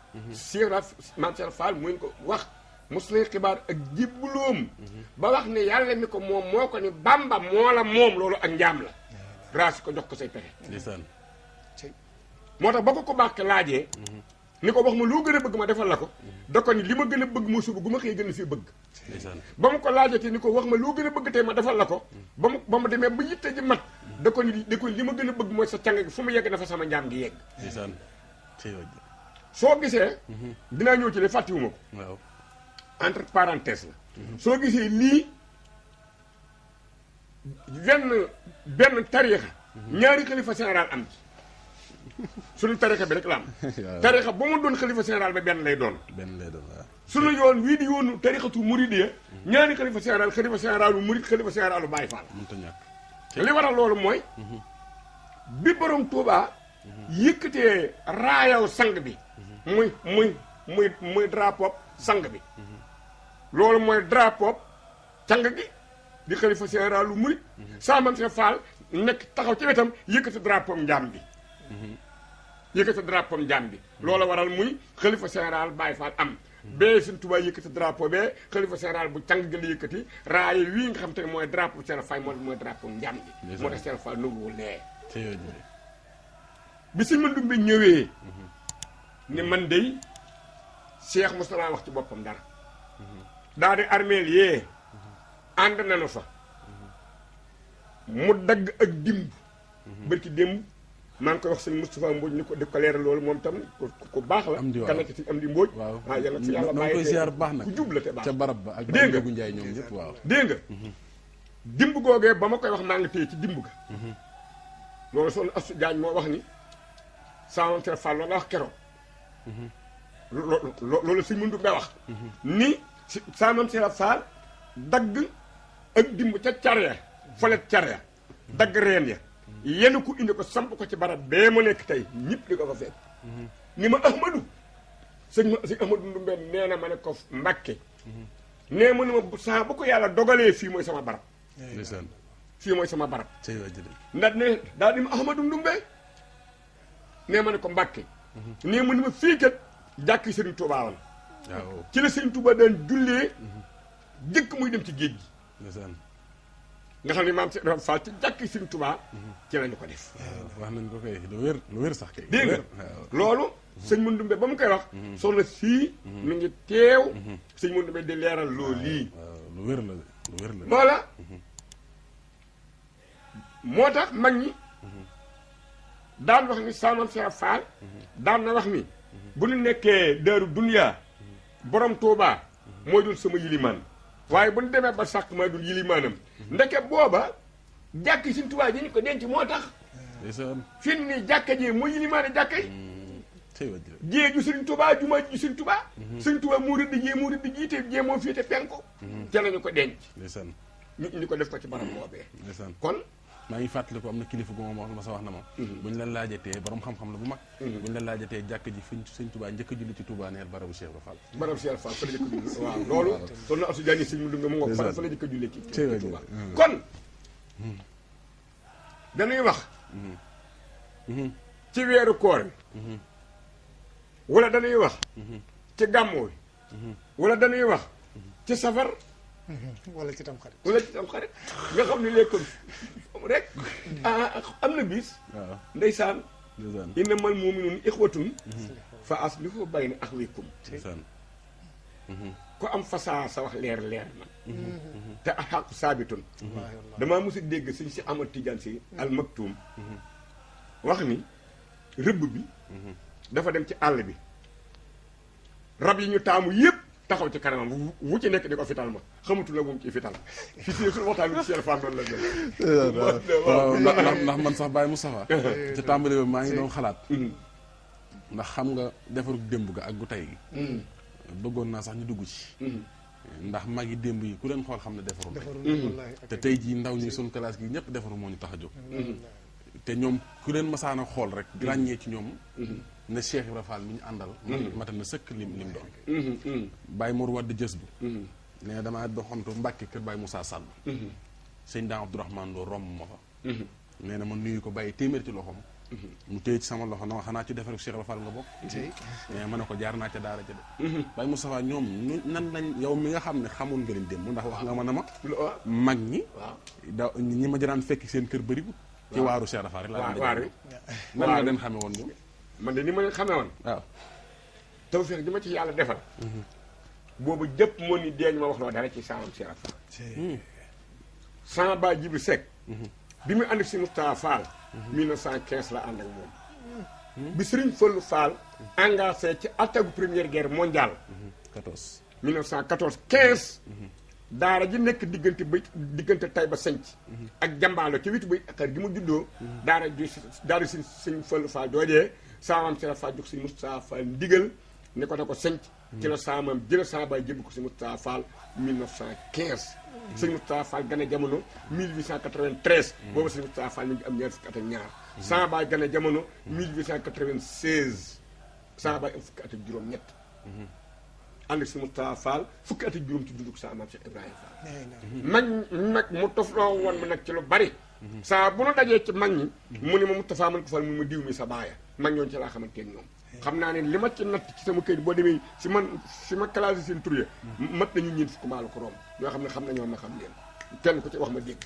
Cheikh Maam Cheikh Fall mu ko wax mos lay xibaar ak jibbuloom ba wax ne yàlla mi ko moom moo ko ni Bamba moo la moom loolu ak njaam la raasi ko jox ko say pexe moo tax ba ko baax ke laajee ni ko wax ma loo gën a bëgg ma defal la ko da ko ni li ma gën a bëgg moo suba gu ma xëy gën a fi bëgg ba mu ko laajatee ni ko wax ma loo gën a bëgg tey ma defal la ko ba mu demee ba yitte ji mat da ko ni li ma gën a bëgg mooy sa càng gi fu mu yegg na fa sama njaam gi yegg soo gisee dinaa ñëw ci le fàttiwuma ko entre parenthèse la soo gisee lii benn tariixa ñaari xalifa général am ci suñu tarixa bi rek la am tarixa ba mu doon xalifa général ba benn lay doon waaw suñu yoon wii di yoonu tarixatu muridiya ñaari xalifa général bu murid xalifa général bu Baay Faal mënta ñàkk li waral loolu mooy bi borom Tuubaa yëkkatee raayaw sang bi muy drapeau sang bi loolu mooy drapeau sang gi di xalifa général bu murid saa Maam Cheikh Fall nekk taxaw ci wetam yëkkati drapeau njaam bi yëkkati drapeau njaam bi loolu waral muy xalifa général Baye Fall am bee Sëñ Tuubaa yëkkati drapeau bee xalifa général bu càng gën a yëkkati raaye wii nga xam te ne mooy drapeau Cheikh Fall mooy drapeau njàm bi moo tax Cheikh Fall nanguwul lee bi Sëñ Mandumbe ñëwee ne man dey Cheikh Moustapha wax ci boppam dara daa di armeel yee ànd nañu fa mu dagg ak dimb bërki démb maa ngi koy wax sëñ Moustapha Mbodj ni ko def ko leeral loolu moom tam ku baax la kana ci am di Mbodj waaw yàlla ci yàlla bàyyi koy ziar baax nag ku jub la te baax ca barab ba ak dégg nga Gu Njaay ñoom ñëpp waaw dégg nga dimb googee ba ma koy wax maa ngi téye ci dimb ga loolu soxna Astou Diagne moo wax ni sama Cheikh Fall loolu la wax keroog loolu sëñ Mandumbe wax ni sama Cheikh Fall dagg ak dimb ca carya folet carya dagg reen ya yenn ku indi ko samp ko ci barab bee mu nekk tey ñëpp di ko fa fekk ni ma Ahmadou sëñ Ahmadou Ndumbe nee na ma ne ko Mbàkke nee mu ne ma saa bu ko yàlla dogalee fii mooy sama barab ndeysaan fii mooy sama barab cey waa jële ndax ne daal di ma Ahmadou Ndumbe nee ma ne ko Mbàkke nee mu ne ma fii kat jàkki Sëriñ Tuubaa la waaw ci la Sëriñ Tuubaa daan jullee jëkk muy dem ci géej gi ndeysaan nga xam ne maam Cheikh Fall ci jàkki Sëriñ Tuubaa ci lañu ko def wax nañ ko kay lu wér sax kay dégg nga loolu sëñ Mandumbe ba mu koy wax soxna sii mi ngi teew sëñ Mandumbe di leeral loolu lii lu wér la loola moo tax mag ñi daan wax ni sama Cheikh Fall daan na wax ni bu ñu nekkee daaru duniyaa borom Tuubaa mooy dul sama yilimaan waaye bu ñu demee ba sàkk maa dul yilimaanam ndeke booba jàkk Sëñ Tuubaa ji ñu ko denc moo tax fi ni jàkka ji mooy yilimaane jàkka yi jee ju Sëriñ Tuubaa jumaa ju Sëriñ Tuubaa Sëriñ Tuubaa moo rëdd jiite jee moo féete penku ca lañu ko denc ñu indi ko def ko ci barab boobee kon maa ngi fàttaliku am na kilifa gu ma sa wax na ma buñ la laajatee borom xam-xam la bu mag buñ la laajatee jàkk ji fi Sëñ Tuubaa njëkk a julli ci Tuubaa neel barabu Cheikh Fall barabu Cheikh Fall fa la njëkk a julli waaw loolu son na Astou Diagne sëñ Mandumbe mu ngo fa la njëkk a julli ci Tuubaa kon dañuy wax ci weeru koor bi wala dañuy wax ci gàmmu wi wala dañuy wax ci safar wala ci tamxarit nga xam ne léegi rek am na bis ndeysaan innamal mu'minuuna ixwatun fa aslihu bayna axawaykum ku am fasaa sa wax leer na te axaqu saabitun damaa mos a dégg sëñ si Amad Tijaan Si al Maktuum wax ni rëbb bi dafa dem ci àll bi rab yi ñu taamu yépp taxaw ci kanamam wu ci nekk di ko fital ma xamatu la moom ci fital fi si suñu waxtaan bi ci Cheikh Fall noonu la waaw ndax man sax Baye Moustapha ci tàmbali ba maa ngi doon xalaat ndax xam nga defaru démb ga ak gu tey gi bëggoon naa sax ñu dugg ci ndax mag yi démb yi ku leen xool xam ne defaru te tey jii ndaw ñi suñu classe gi ñëpp defaru moo ñu tax a jóg te ñoom ku leen masaana xool rek ràññee ci ñoom ne Cheikh Ibra Fall mi ñu àndal mata na sëkk lim doon Baye Mor Wade jës bu nee na damaa doxantu Mbàkke kër Baye Moussa Sall sëñ Dame Abdourahmane Lo romb ma fa nee na ma nuyu ko bàyyi téeméer ci loxoom mu téye ci sama loxo na ma xanaa ci defaru Cheikh Ibra Fall nga bokk mais ma ne ko jaar naa ca daara ca de Baye Moustapha ñoom nan lañ yow mi nga xam ne xamoon nga leen démb ndax wax nga ma ne ma mag ñi da ñi ma jaraan fekk seen kër bëriwul ci waaru Cheikh Ibra Fall rek laa nan nga leen xame woon ñoom man de ni ma leen xamee woon waaw tawfeex ji ma ci yàlla defal boobu jëpp moo ni deeñ ma wax loo dara ci saamam Cheikh Fall sama ba Jibi Seck bi mu ànd ak si Moustapha Fall 1915 la ànd ak moom bi Serigne Fallou Fall engagé ci attaque première guerre mondiale 1914 15 daara ji nekk diggante Taïba Sanc ak Jambaalo ci witu bay akar gi mu juddoo daara si Serigne Fallou Fall joojee saamam Cheikh Fall jox si Moustapha Fall ndigal ne ko da ko sanc ci la saamam jëla sama baay jëbb ko si Moustapha Fall 1915 sëñ Moustapha Fall gane jamono 1893 boobu sëñ Moustapha Fall mi ngi am ñaar fukki at ak ñaar sama baay gane jamono 1896 sama baay am fukki at ak juróom ñett ànd ak si Moustapha Fall fukki at ak juróom ci dunduk sa maam Cheikh Ibrahima Fall mag mu tofloo woon ma nag ci lu bari saa bu nu dajee ci mag ñi mu ne ma Moustapha man ko Fall mu ma diw mi sa baaya mag ñoon ci laa xamante ñoom xam naa ne li ma ci natt ci sama kër boo demee si ma classé seen tur ya mat nañu ñeent fukk maalu ko romb ñoo xam ne xam nañoo ma xam leen kenn ku ci wax ma dégg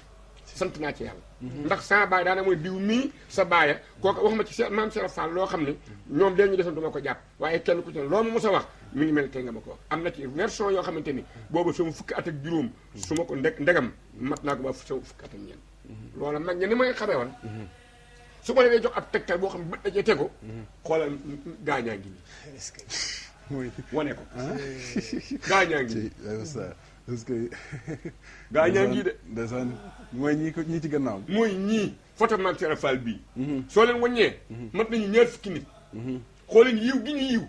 sant naa ci yàlla ndax sama baay daana mooy diw mii sa baaya kooku wax ma ci maam Cheikh Fall loo xam ne ñoom leen ñu defoon du ma ko jàpp waaye kenn ku ci ne loo ma mos a wax mi ngi mel tey nga ma ko wax am na ci version yoo xamante ni boobu sama fukki at ak juróom su ma ko ndegam mat naa ko ba sama fukki at ak ñeent loola mag ñe ni may xamee woon su ma leen jox ab tegtal boo xam ne bët dajee tegu xoolal gaañaa ngi nii wane ko gaañaa ngi nii est-ce que gaañaa ngi de ndeysaan mooy ñii ci gannaaw mooy ñii photo Mame Cheikh Fall bii soo leen waññee mat nañu ñaar fukki nit xooleen yiw gi ñu yiw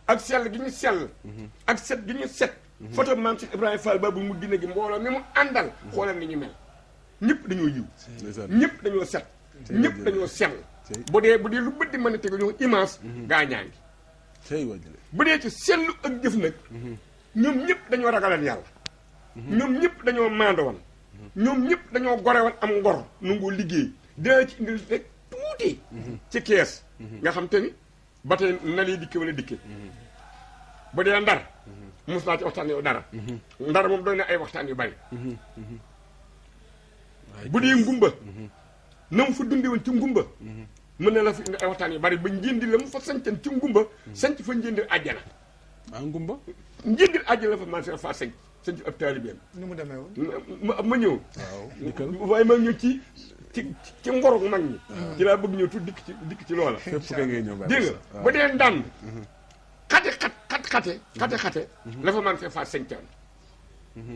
ak sell gi ñu sell ak set gi ñu set photo Mame Cheikh Ibrahima Fall Babou mu dina gi mbooloo mi mu àndal xooleen ni ñu mel ñëpp dañoo yiw ñëpp dañoo set ñëpp dañoo sell bu dee lu bët di mën a tegu ñoo image gaañaa ngi bu dee ci sellu ak jëf nag ñoom ñëpp dañoo ragalan yàlla ñoom ñëpp dañoo maandowan ñoom ñëpp dañoo gorewan am ngor nangoo liggéey dina ci indil rek tuuti ci kees nga xam te ni ba tey na lay dikke wala dikke bu dee ndar mos naa ci waxtaan yow dara ndar moom doy na ay waxtaan yu bari bu dee ngumba na mu fa dunde woon ci ngumba mën na la fi indi ay waxtaan yu bari ba njëndi la mu fa sañcan ci ngumba sañc fa njëndil àjjana ngumba njëndil àjjana la fa man fa sañc ab taalibeem nu mu demee woon ma ñëw waaye ma ñëw ci ngoru mag ñi ci laa bëgg ñëw tuuti dikk ci loola fépp ka ngay ñëw dégg nga ba dee ndànd xate la fa man fa sañcan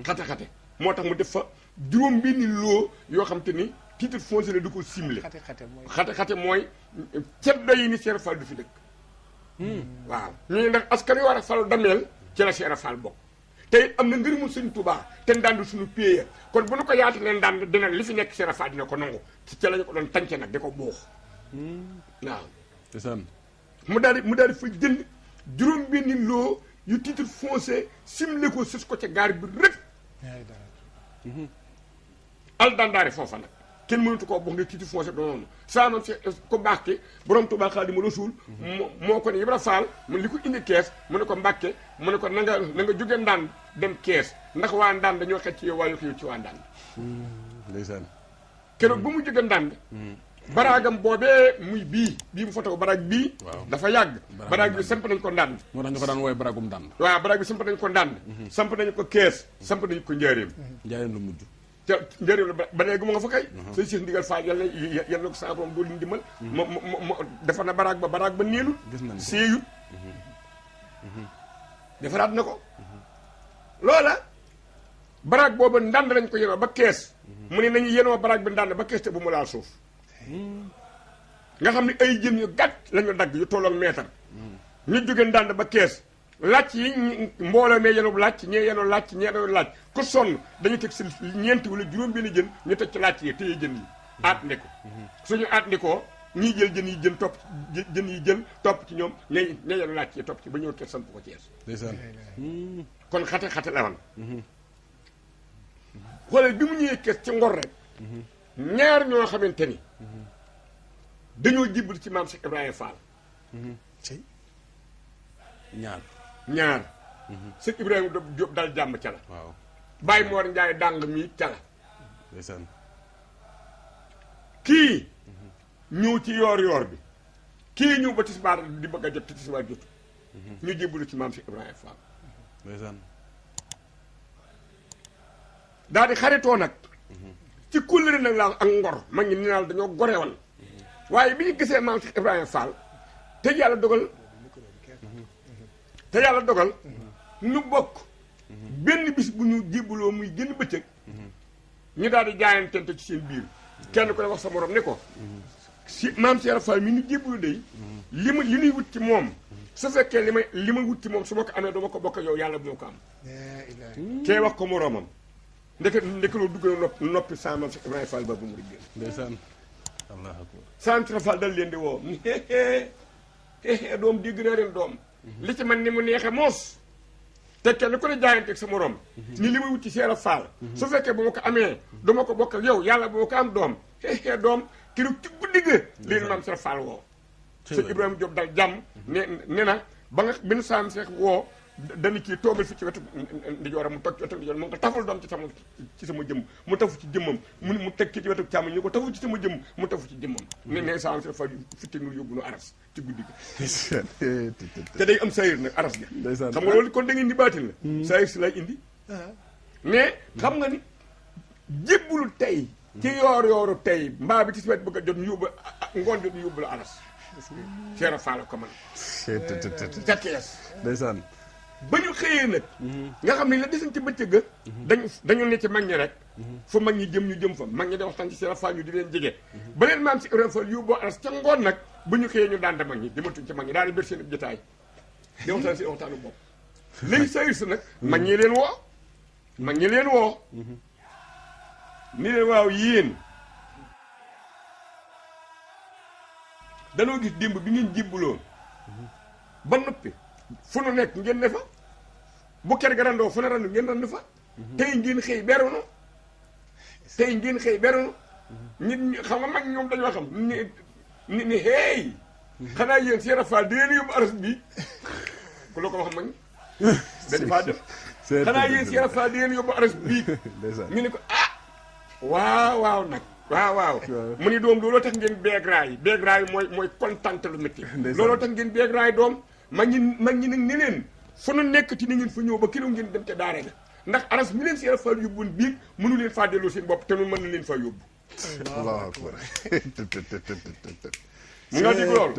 xate moo tax mu def fa juróom benni loo yoo xam te ni titre foncier la du ko simle xate mooy ceddo yi ni Cheikh Fall du fi dëkk waaw ñuy ndax askan wi war a fal dameel ci la Cheikh Fall bokk te it am na ngërëmul Sëñ Tuubaa te ndànd suñu péye kon bu nu ko yaata leen ndànd dina li fi nekk Cheikh Fall dina ko nangu ci lañu ko doon tànce nag di ko buux waaw mu daal di fa jënd juróom benni loo yu titre foncier simle ko sus ko ca gaar bi rek al dandaari foofa nag kenn mënatu koo bokk nga titre foncier doon saa man si ko Mbàkke borom Tuubaa Xaadimu Rasuul moo ko ne Ibra Faal mu li ko indi kees mu ne ko Mbàkke mu ne ko na nga jóge ndànd dem kees ndax waa ndànd dañoo xëcc ci yow waaye xëyu ci waa ndànd ndeysaan keroog ba mu jóge ndànd baraagam boobee muy bii mu foto baraag bii dafa yàgg baraag bi samp nañ ko ndànd moo tax ñu ko daan wooye baraagum ndànd waaw baraag bi samp nañ ko ndànd samp nañu ko kees samp nañu ko njaareem lu mujj te njëriñ la ba léegi mu nga fa kay sëñ Cheikh Ndigal Fall yal na ko sa borom doo leen dimbal mo defar na baraag ba niilu séeyut defaraat na ko loola baraag boobu ndànd lañ ko yenoo ba kees mu ne nañu yenoo baraag bi ndànd ba kees te bu mu laal suuf nga xam ne ay jën yu gàtt lañu dagg yu tolloog meetar ñu jóge ndànd ba kees làcc yi mbooloo mee yenu làcc ñee yenu làcc ñee yenu làcc ku sonn dañu teg si ñeenti wala juróom benn jën ñu teg ci làcc yi téye jën yi aat ndiko suñu aat ndikoo ñii jël jën yi jën topp ci ñoom ñe yenu làcc yi topp ci ba ñëw kees samp ko Cees ndeysaan kon xate la woon xoolal bi mu ñëwee kees ci ngor rek ñaar ñoo xamante ni dañoo jibbal ci maam Cheikh Ibrahima Fall ñaar sëñ Ibrahima Diop daal jàmm ca la waaw Baye Mor Ndiaye dàng mi ca la ndeysaan kii ñëw ci yoor bi kii ñëw ba tisbaar di bëgg a jot te tisbaar jotu ñu jébbalu ci maam Cheikh Ibrahima Fall ndeysaan daal di xaritoo nag ci kóllëre nag laa ak ngor mag ñi ni naal dañoo goreewal waaye bi ñu gisee maam Cheikh Ibrahima Fall te yàlla dogal ñu bokk benn bis bu ñu jébbaloo muy génn bëccëg ñu daal di jaayantente ci seen biir kenn ko ne wax sa morom ne ko si maam Cheikh Fall mi ñu jébbalu day li ñuy wut ci moom su fekkee li ma wut ci moom su ma ko amee dama ko bokk yow yàlla bu ma ko am kee wax ko moroomam ndeke loolu dugg na noppi sa maam Cheikh Ibrahima Fall ba bu mu di génn ndeysaan allah akbar sa Cheikh Fall dal leen di woo doom dégg naa leen doom li ci man ni mu neexe moos te kenn ku ne jaayanteeg sa morom ni li ma wut ci Cheikh Fall su fekkee bu ma ko amee dama ko bokk ak yow yàlla bu ma ko am doom doom keroog ci guddi ga leen maam Cheikh Fall woo sëñ Ibrahima Diop dal jàmm ne na ba nga benn saam seex woo dañu kii toogal fi ci wetu ndi jooram mu toog ci wetu ndi jooram mu ko tafal doom ci sama jëmm mu tafu ci jëmmam mu teg ci wetu càmm ñu ko tafu ci sama jëmm mu tafu ci jëmmam ne saam seex fa fitti nu yóbbu nu aras ci guddi gi te day am sayir nag aras ga xam nga loolu kon da ngeen di baatin la sayir si lay indi mais xam nga ni jébbulu tey ci yooru tey mbaa bi ci sibet bëgg a jot ñu yóbbu ngoon jot ñu yóbbu la aras Cheikh Fall ko man ca kees ndeysaan ba ñu xëyee nag nga xam ne la desan ci bëccëg ga dañu ne ci mag ñi rek fu mag ñi jëm ñu jëm fa mag ñi di waxtaan ci Cheikh Fall ñu di leen jege ba leen maam si Ibrahima Fall yóbboo aras ca ngoon nag ba ñu xëyee ñu daan mag ñi dematuñ ci mag ñi daal di ber seen jotaay di waxtaan seen waxtaanu bopp léegi sayir si nag mag ñi leen woo ni leen waaw yéen danoo gis démb bi ngeen jibbuloon ba noppi fu nu nekk ngeen ne fa bu ker ga randoo fu ne randu ngeen randu fa tey ngeen xëy berunu nit xam nga mag ñoom dañoo xam ni hey xanaa yéen Cheikh Fall di leen yóbbu aras bi ku la ko wax mag dañ faa def xanaa yéen Cheikh Fall di leen yóbbu aras bii ñu ne ko waaw nag waaw mu ni doom looloo tax ngeen beegraay mooy kontante lu métti looloo tax ngeen beegraay doom mag ñi nag ni leen fu nu nekk ci ni ngeen fa ñëw ba kilo ngeen dem ca daara ga ndax aras mi leen Cheikh Fall yóbbuwoon biig mënu leen faa delloo seen bopp te nun mën na leen faa yóbbu allahu akbar mu nga dig loolu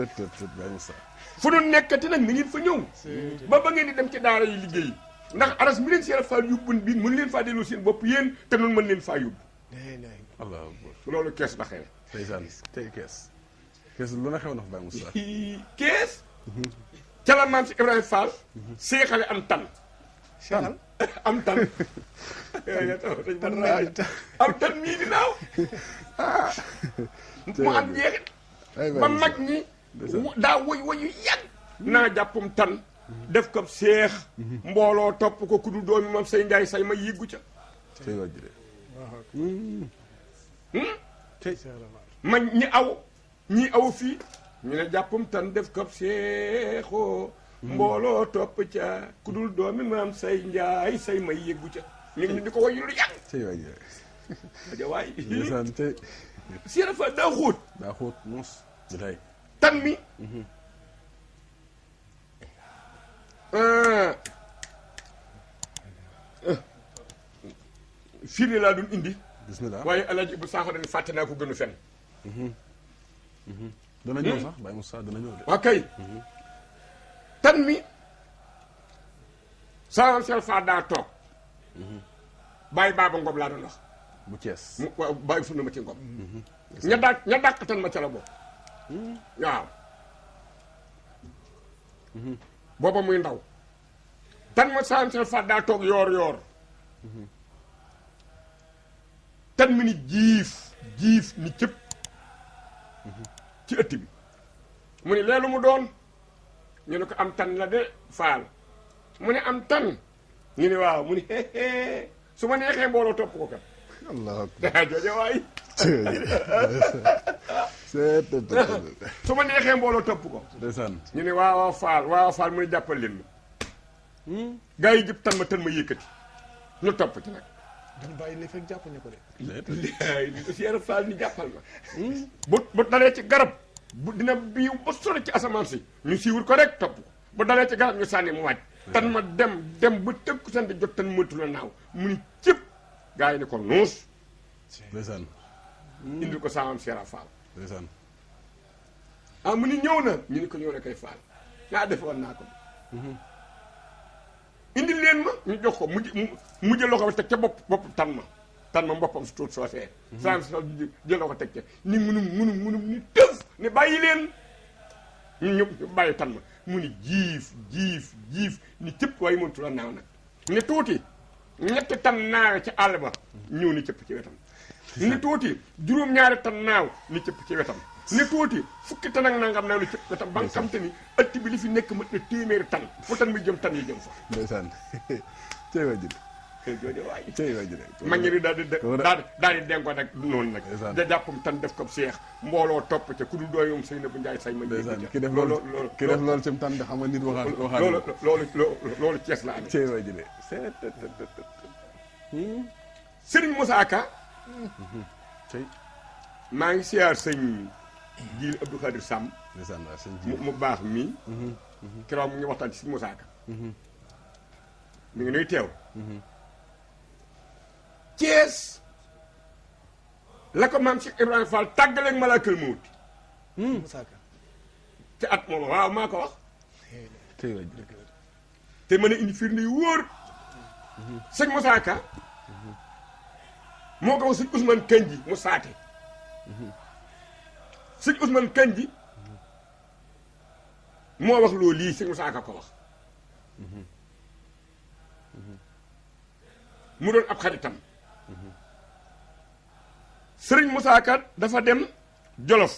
fu nu nekkati nag ni ngeen fa ñëw ba ngeen di dem ca daara yi liggéey ndax aras mi leen Cheikh Fall yóbbuwoon biig mënu leen faa delloo seen bopp yéen te nun mën leen faa yóbbu allahu akbar loolu kees la xew ndeysaan tey kees lu na xew na fa Baye Moussa kees ca la maam si Ibrahima Fall seexale am tan am tan am tan mii di naaw mu am jeexit ba mag ñi daa woyu yàgg naa jàppum tan def ko seex mbooloo topp ko ku dul doomi moom say njaay say ma yiggu ca tey wajjire man ñi aw fii ñu ne jàppum tan def ko seexoo mbooloo topp ca ku dul doomi maam say njaay say may yëggu ca ñu di ko wayu lu yàgg tey wajjire waay ndeysaan tey Cheikh Fall daa xóot mos bi tey tan mi fii laa doon indi bismillah waaye El Hadj Ibou Sakho dañu fàtte naa ko gënu fenn. dana ñëw sax Baye Moussa dana ñëw de. waaw kay. tan mi. saa Cheikh Fall daa toog. bàyyi baaba Ngom laa doon wax. bu Thiès. waaw bàyyi fu na ma ci Ngom. ña dàq tan ma ca la bokk. waaw. booba muy ndaw. tan ma saa Cheikh Fall daa toog yoor. tan mi ni jiif ni cëpp ci ëtt bi mu ni leelu mu doon ñu ne ko am tan la de Faal mu ne am tan ñu ne waaw mu ni su ma neexee mbooloo topp ko kat allah akbar jooje waay su ma neexee mbooloo topp ko ndeysaan ñu ne waaw Faal mu ne jàppal leen ma gaa yi jëpp tan ma yëkkati ñu topp ci nag dañ bàyyi li fekk jàppuñu ko de. Cheikh Fall ni jàppal ma. bu dalee ci garab bu dina biiw ba sori ci asamaan si ñu siiwul ko rek topp ko bu dalee ci garab ñu sànni mu wàcc. tan ma dem ba tëgg ko sant jot tan mëntu la naaw mu ni cëpp gaa yi ni ko nuus. ndeysaan. indil ko saamam Cheikh Fall. ndeysaan. ah mu ni ñëw na ñu ni ko ñëw na kay Fall naa defoon naa ko. indil leen ma ñu jox ko mu jël loxo ba teg ca bopp tan ma mboppam su tuut soosee saa jël loxo teg ca ni munum ni tëf ne bàyyi leen ñu ñëpp bàyyi tan ma mu ni jiif ni cëpp waaye mëntu la naaw nag ni tuuti ñetti tan naawe ci àll ba ñëw ni cëpp ci wetam ni tuuti juróom-ñaari tan naaw ni cëpp ci wetam ni tuuti fukki tan ak nangam naaw ni cëpp wetam ba nga xam te ni ëtt bi li fi nekk mat na téeméeri tan fu tan mi jëm tan yi jëm fa ndeysaan tey waa jël jooju waay tey waay ji de mag ñi daal di denko nag noonu nag da jàppam tan def ko seex mbooloo topp ca ku dul dooyum sëy na bu njaay say ma ki def loolu ci mu tànn xam nga nit waxaan loolu Cees la amee tey waay ji de Serigne Moussa Ka tey maa ngi siyaar sëñ Jiil Abdou Khadir Samb mu baax mii keroog mu ngi waxtaan ci Serigne Moussa Ka mi ngi nuy teew Cees la ko maam Cheikh Ibrahima Fall tàggaleeg malaakal mawti Moussa Ka te at moom waaw maa ko wax tey waay te mën a indi firnde yu wóor sëñ Moussa Ka moo ko wax sëñ Ousmane Kanji mu saate sëñ Ousmane Kanji moo wax loolu lii sëñ Moussa Ka ko wax mu doon ab xaritam sëriñ Moussa Ka dafa dem Jolof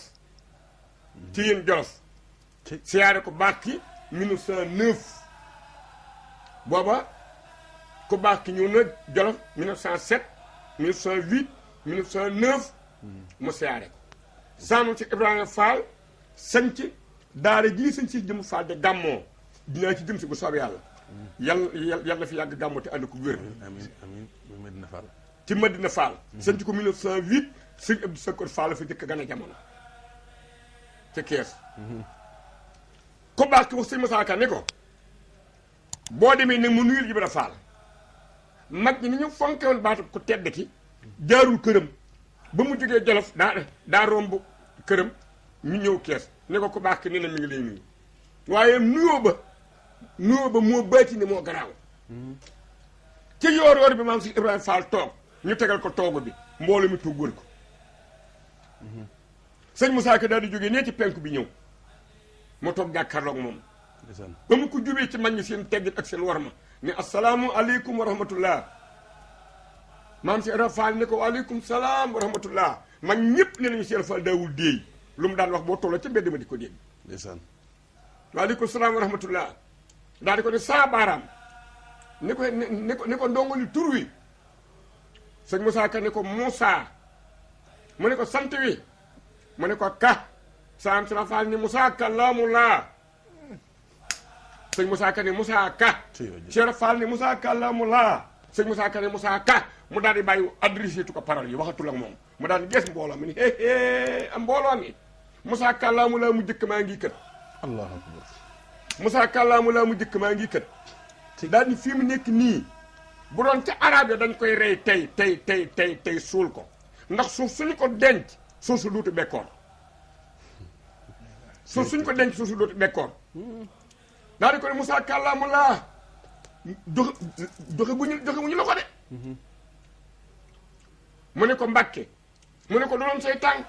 ci yéen Jolof siyaare ko baax ki 1909 booba ku baax ki ñëw na Jolof 1907 1908 1909 mu siyaare ko saanu ci Ibrahima Fall sanc daara ji sañ si jëm Fall de gàmmoo dinaa ci jëm si bu soobee yàlla na fi yàgg gàmmoo te ànd ko wér amiin amiin Medina Fall ci Medina Fall sanc ko 1908 sëñ Abdou Sakor Fall fa jëkk gën a jamono ca Kees ko baax ki wax sëñ Moussa Ka ne ko boo demee nag mu nuyul Ibra Fall mag ñi ni ñu fonke woon baatu ku tedd ki jaarul këram ba mu jógee Jolof daa romb këram ñu ñëw Kees ne ko ku baax ki ne na mi ngi lay nuyu waaye nuyoo ba moo baati ni moo garaaw ci yoor bi maam si Ibrahima Fall toog ñu tegal ko toogu bi mbooloo mi tuug wër ko sëñ Moussa Ka daal di jógee nee ci penku bi ñëw mu toog jàkkaarloog moom ba mu ko jubee ci mag ñi seen teggin ak seen warma ne asalaamu aleykum wa rahmatullah maam si Ibrahima Fall ne ko waaleykum salaam wa rahmatullah mag ñëpp ne nañu si Fall daawul déey lu mu daan wax boo tolloo ca mbedd ma di ko dégg waaleykum salaam wa rahmatullah daal di ko ne saa baaraam ne ko ndongo li tur wi sëñ Moussa Ka ne ko Moussa mu ne ko sant wi mu ne ko Ka saam sina Fall ni Moussa Ka laamu laa sëñ Moussa Ka ne Moussa Ka Cheikh Fall ni Moussa Ka laamu laa sëñ Moussa Ka ne Moussa Ka mu daal di bàyyi adressé tu ko parole yi waxatul ak moom mu daal di gees mbooloo mi ni am mbooloo mi Moussa Ka laamu laa mu jëkk maa ngi kët allahu akbar Moussa Ka laamu laa mu jëkk maa ngi kët daal di fii mu nekk nii bu doon ca arab ya dañ koy rey tey suul ko ndax suuf suñu ko denc suuf su duutu bekkoor suuf suñu ko denc suuf su duutu bekkoor daal di ko ne Moussa Ka laamu laa joxe bu ñu la ko de mu ne ko Mbàkke mu ne ko doon say tànk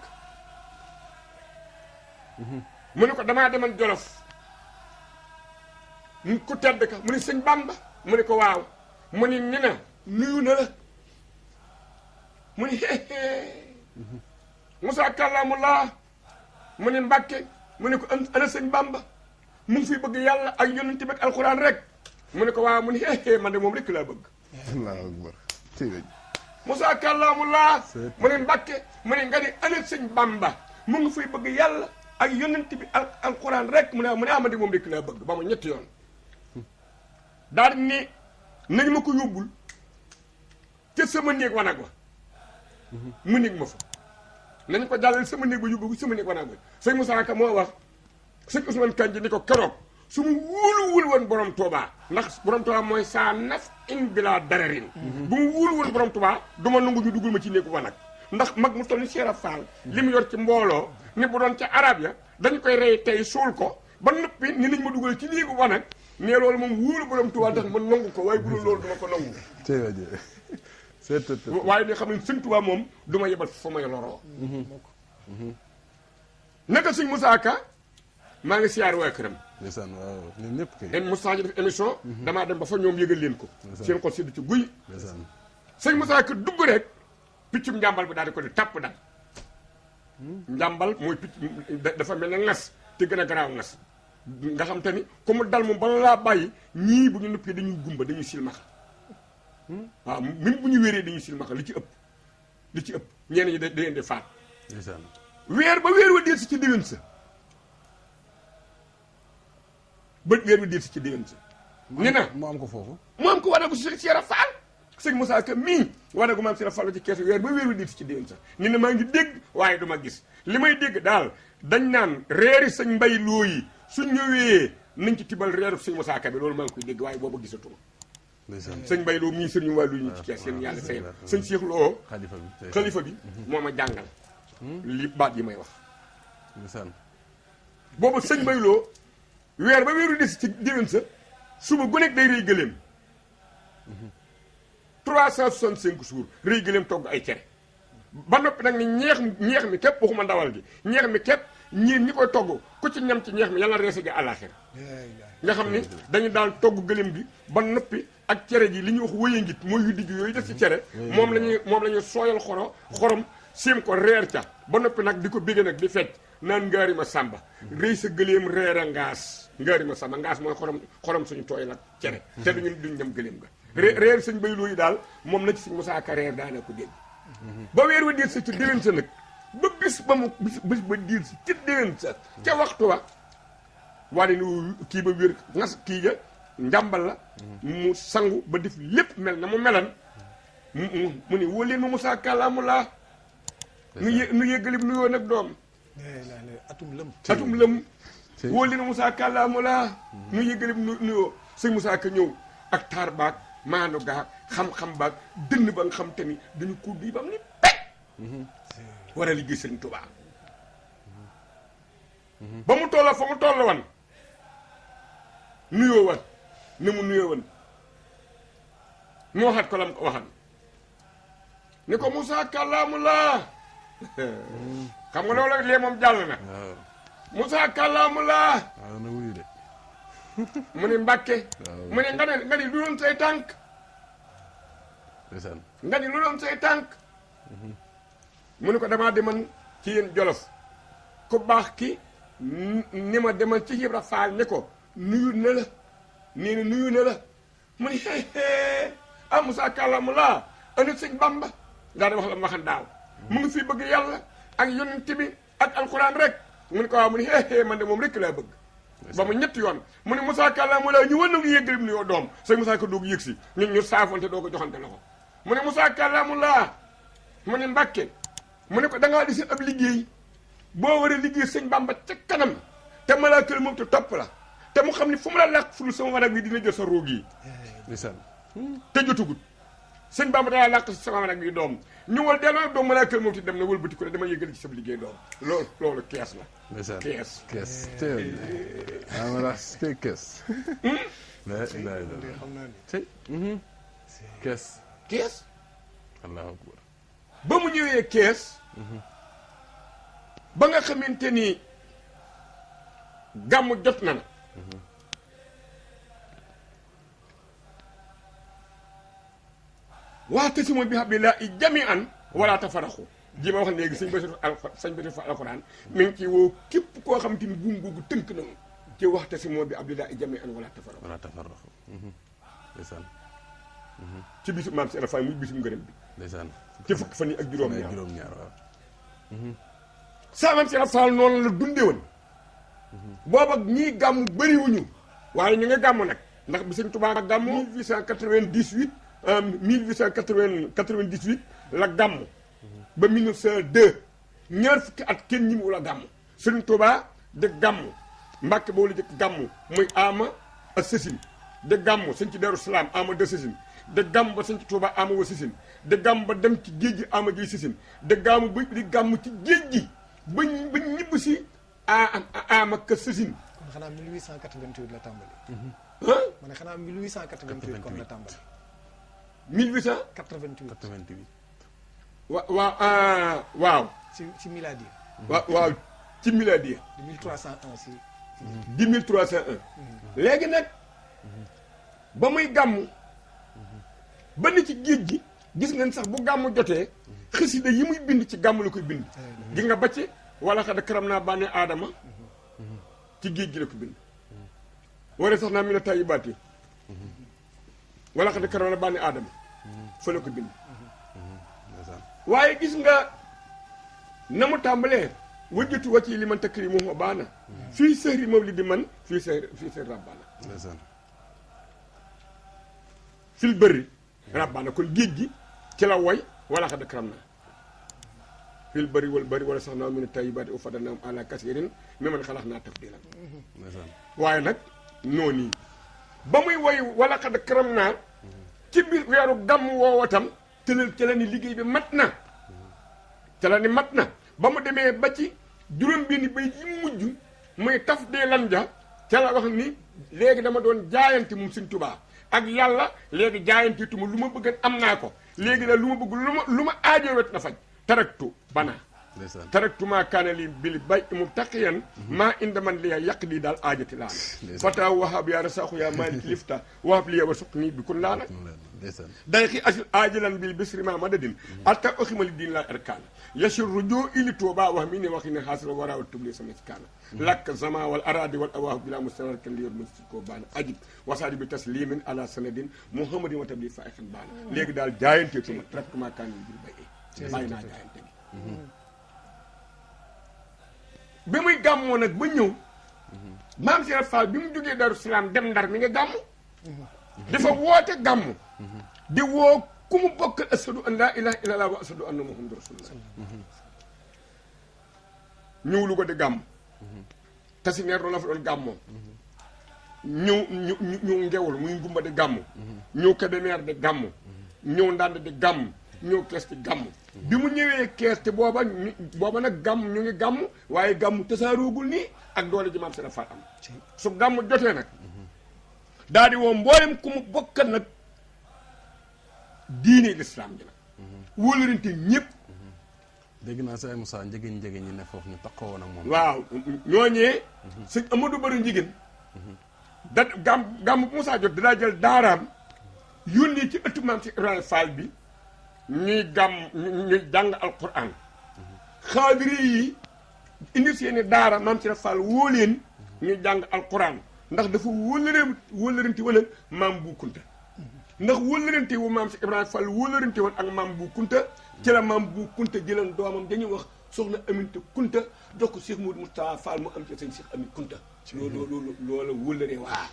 mu ne ko damaa demal Jolof ku tedd ka mu ne sëñ Bamba mu ne ko waaw mu ne ni na nuyu na la mu ne Moussa kàllaamu laa mu ne Mbàkke mu ne ko ana sëñ Bamba mu ngi fi bëgg yàlla ak yonent bi ak alxuraan rek mu ne ko waaw mu ne man de moom rek laa bëgg allahu akbar Moussa kàllaamu laa mu ne Mbàkke mu ne nga ni ana sëñ Bamba mu ngi fiy bëgg yàlla ak yonent bi ak alxuraan rek mu ne man de moom rek laa bëgg ba ma ñetti yoon daal ni nañ ma ko yóbbul te sama néeg wanag wa mu néeg ma fa nañ ko jàllal sama néeg ba yóbbu sama néeg wanag wa sëñ Moussa Ka moo wax sëñ Ousmane Kanji ni ko keroog su mu wóoluwul woon borom Touba ndax borom Touba mooy saa naf in bila dararin bu mu wóolu woon borom Touba du ma nangu ñu duggul ma ci néegu wanag ndax mag mu toll ni Cheikh Fall li mu yor ci mbooloo ni bu doon ca arab ya dañ koy rey tey suul ko ba noppi ni nañ ma dugal ci néegu wanag ne loolu moom wóolu borom Touba tax ma nangu ko waaye bu dul loolu duma ko nangu waaye ne xam ne sëñ Touba moom du ma yebal fa may loroo naka sëñ Moussa Ka maa ngi siyaar waa këram ndeysaan waaw ñun ñëpp kay Moussa ji def émission damaa dem ba fa ñoom yëgal leen ko seen xol séddu ci guy sëñ Moussa Ka dugg rek piccum njàmbal bi daal di ko di tàpp dal njàmbal mooy picc dafa mel ne ngas te gën a garaaw ngas nga xam te ni comme dal moom bala laa bàyyi ñii bu ñu nuppee dañuy gumba dañuy silmaxa waaw même bu ñu wéree dañuy silmaxa li ci ëpp ñenn ñi da leen di faat ndeysaan weer ba weer wa del si ci déwén sa weer wa del si ci déwén sa ni na mu am ko foofu mu am ko wane ko si Cheikh Fall sëñ Moussa Ka mii wane ko maam Cheikh Fall ci keesu weer ba weer wa del si ci déwén sa ni na maa ngi dégg waaye duma gis li may dégg daal dañ naan reeri sëñ mbay loo yi suñ ñëwee nañ ci tibal reeru sëñ Moussa Ka bi loolu maa ngi koy dégg waaye booba gisatuma ndeysaan sëñ mbay loo mii sëriñ wàllu ñu ci kees seen yàlla fayal sëñ Cheikh Lo xalifa bi moo ma jàngal li baat yi may wax ndeysaan booba sëñ mbay loo weer ba weeru des ci déwén sa suba gu nekk day rëy gëléem 365 jours rëy gëléem togg ay cere ba noppi nag ni ñeex mi képp waxuma ndawal gi ñeex mi képp ñi koy togg ku ci ñam ci ñeex mi yàlla reese gi àllaaxira nga xam ni dañu daal togg gëléem gi ba noppi ak cere ji li ñuy wax wëye ngit mooy yu digg yooyu def ci cere moom la ñuy sooyal xorom siim ko reer ca ba noppi nag di ko bégge nag di fecc naan ngaari ma sàmba rëy sa gëléem reer a ngaas ngaari ma sàmba ngaas mooy xorom suñu tooyal ak cere te duñ dem gëléem ga reer sëñ bayloo yi daal moom na ci sëñ Moussa Ka reer daana ko dégg ba weer wa diir sa ci déwén sa nag ba bis ba mu bis ba diir si ci déwén sa ca waxtu wa waa ni kii ba wér ngas kii ja njàmbal la mu sangu ba def lépp mel na mu melan mu ni woo leen ma Moussa Ka laa mu laa nu yëggalib nuyoo nag doom atum lëm woo leen ma Moussa Ka laa mu laa nu yëggalib nuyoo sëñ Moussa Ka ñëw ak taar baag maanu gaag xam-xam baag dënn ba nga xam te ni dañu ko bii bam ni pet war a liggéey sëñ Tuubaa ba mu tolla fa mu toll wan nuyoo wan ni mu nuyoo wan mu waxat ko lam ko waxan ni ko Moussa kàllaamu laa xam nga loolu lee moom jàll na Moussa kàllaamu laa waaw na wuyu de mu ni Mbàkke mu ni nga ni lu doon say tànk ndeysaan nga ni lu doon say tànk mu ni ko damaa deman ci yéen Jolof ku baax ki ni ma demal ci Ibra Faal ni ko nuyu na la nee na nuyu na la mu ni ah Moussa kàllaamu laa andi sëñ Bamba daa di wax la ma waxan daaw mu ngi fii bëgg yàlla ak yonent bi ak alxuraan rek mu ni ko waaw mu ni man de moom rek laa bëgg ba mu ñetti yoon mu ni Moussa kàllaamu laa ñu wan na ngi yëggalim nuyoo doom sëñ Moussa Ka doog yëg si ñu saafonte doo ko joxante loxo mu ni Moussa kàllaamu laa mu ni Mbàkke mu ni ko dangaa di seen ab liggéey boo war a liggéey sëñ Bamba ca kanam te malaakal moom te topp la te mu xam ni fu mu la làq fulu sama wanag bi dina jël sa roog yi ndeysaan te jotugut sëñ Bamba danaa làq sama wanag bi doom ñu wal delloo doom malaakal moom te dem na wëlbati ko ne dama yëgal ci sa liggéey doom loolu kees la ndeysaan kees tey amala tey kees la ilaha illallah xam naa ni tey kees allahu akbar ba mu ñëwee kees ba nga xamante ni gàmm jot na waxte si mooy bi hablillahi jami'an wala tafaraxu ji ma wax léegi sëñ Basiru fa alxuraan mi ngi ci woo képp koo xam te ni buum googu tënk na ci waxte si mooy bi hablillahi jami'an wala tafaraxu ndeysaan ci bisu maam si Alfayda muy bisum ngërëm bi ndeysaan ci fukki fan yi ak juróom-ñaar waaw saa maam si Alfayda noonu la dundee woon booba ñii gàmm bëriwuñu waaye ñu nga gàmm nag ndax bi sëñ Tuubaa gàmm 1898 1898 la gàmm ba 1902 ñaar fukki at kenn ñi mu la gàmm sëñ Tuubaa de gàmm Mbàkke boo la jëkk gàmm muy ama ak sësin de gàmm sëñ ci Daaru Salaam ama de sësin de gàmm ba sëñ ci Tuubaa ama wa sësin de gàmm ba dem ci géej gi ama gi sësin de gàmm ba di gàmm ci géej gi ba ñibb si ama ka sësin kon xanaa 1888 la tàmbali ma ne xanaa 1888 kon la tàmbali 1888 88 waaw ci miladi waaw ci miladi 1301 si 1301 léegi nag ba muy gàmm ba ni ci géej gi gis ngeen sax bu gàmm jotee xasida yi muy bind ci gàmm la koy bind gi nga ba ci wala xad karam naa bànne aadama ci géej gi la ko bind wala sax naa mi na tayyibaati wala xad karam naa bànne aadama fa la ko bind waaye gis nga na mu tàmbalee wajjatu wa ci li man takkari mu baana fii sëhri mawlidi man fii sëhri rabbaana fil bëri rabbaana kon géej gi ci la woy wala xad karam naa fil bëri wal bëri wala sax naa min tayyibaati wa faddalnaahum alaa kasiirin mimman xalaqnaa tafdiilan waaye nag noonu ba muy woy wala xad karam naa ci biir weeru gàmm woowatam te la ni liggéey bi mat na te la ni mat na ba mu demee ba ci juróom benni bay yi mujj muy tafdiilan ja ca la wax ni léegi dama doon jaayante moom Sëñ Tuubaa ak yàlla léegi jaayante tuma lu ma bëgg am naa ko léegi daal lu ma bëgg lu ma aajoo wet na faj taraktu bana taraktu maa kaana li bil bay mu taqiyan maa inda man liya yàq lii daal aajati laana fata wahab yaa rasaaxu yaa malik lifta wahab liya wa suqni bi kun laana day xi asil aajilan bil bisri ma madadin atta oximali diin laa erkaana yasir rujo ili tooba wax mi ne waxi ne xaasira waraawa tubli sama si kaana lakk zama wal aradi wal awaahu bila mustarar kan li yor masi koo baana ajib wasaadi bi taslimin ala sanadin muhammadin wa tabli fa xan baana léegi daal jaayante tuma taraktu maa kaana li bil bay bàyyi naa jaayante gi bi muy gàmmoo nag ba ñëw maam Cheikh Fall bi mu jógee Darou Salaam dem Ndar mi nga gàmmu dafa woote gàmmu di woo ku mu bokkal ashadu an laa ilaha illallah wa ashadu anna muhammadu rasulullah ñëw lu ko di gàmm tasi neer doon la fa doon gàmmoo ñëw ngewul muy ngumba di gàmm ñëw Kébémer di gàmm ñëw Ndande di gàmm ñëw Kees di gàmm bi mu ñëwee Kees te booba nag gàmm ñu ngi gàmm waaye gàmm tasaaroogul nii ak doole ji maam Cheikh Fall am su gàmm jotee nag daal di woo mboolem ku mu bokkal nag diine lislaam ji nag wóolarante ñëpp dégg naa sa Moussa njëgën ñi ne foofu ñu takkoo woon ak moom waaw ñooñee sëñ Amadou Bari njigéen da gàmm bu Moussa jot danaa jël daaraam yónnee ci ëttu maam si Ibrahima Fall bi ñuy jàng alquran xaadiri yi indi seeni daara maam si Fall woo leen ñuy jàng alquran ndax dafa wóolarante wala maam bu kunta ndax wóolarante wu maam si Ibrahima Fall wóolarante woon ak maam bu kunta ci la maam bu kunta jëlan doomam dañuy wax soxna Aminta kunta jox ko Cheikh Moudou Moustapha Fall mu am ci sëñ Cheikh Ami kunta loolu wóolare waa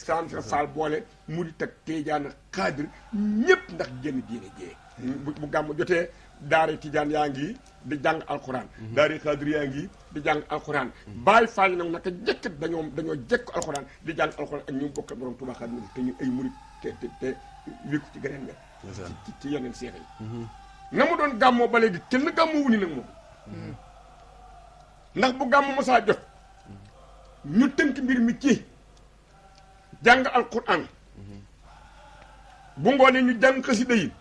maam si Fall boole mu di teg Tijaan ak xaadir ñëpp ndax génn diine jee bu gàmm jotee daara Tijaan yaa ngi di jàng alxuraan daara xaadir yaa ngi di jàng alxuraan Baay Faal nag naka jëkkat dañoo jekk alxuraan di jàng alxuraan ak ñu bokkal borom Tuubaa Xaadimu te ñu ay murit te wékku ci geneen nga ci yeneen seex yi na mu doon gàmmoo ba léegi kenn gàmmoo wu ni nag moom ndax bu gàmm mosaa jot ñu tënk mbir mi ci jàng alxuraan bu ngoonee ñu jàng xasida yi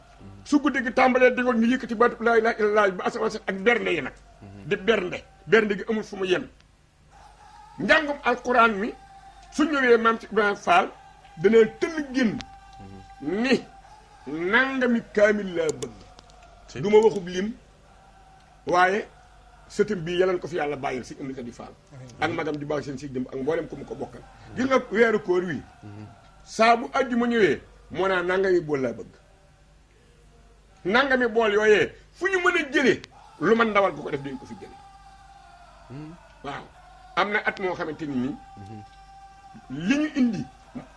su guddi gi tàmbalee digoon ñu yëkkati baatu laa ilaaha illallaah ba asamaan set ak bernde yi nag di bernde gi amul fu mu yem njàngum alquran mi su ñëwee maam ci Ibrahima Fall dana tënn génn ni nangami kaamil laa bëgg du ma waxub lim waaye sëtam bii yalan ko fi yàlla bàyyil si am di Fall ak magam di baax seen si jëm ak mboolem ko mu ko bokkal gis nga weeru koor wi saa bu àjjuma ñëwee moo naa nangami bool laa bëgg nangami bool yooyee fu ñu mën a jëlee lu man ndawal bu ko def dañ ko fi jële waaw am na at moo xamante ni nii li ñu indi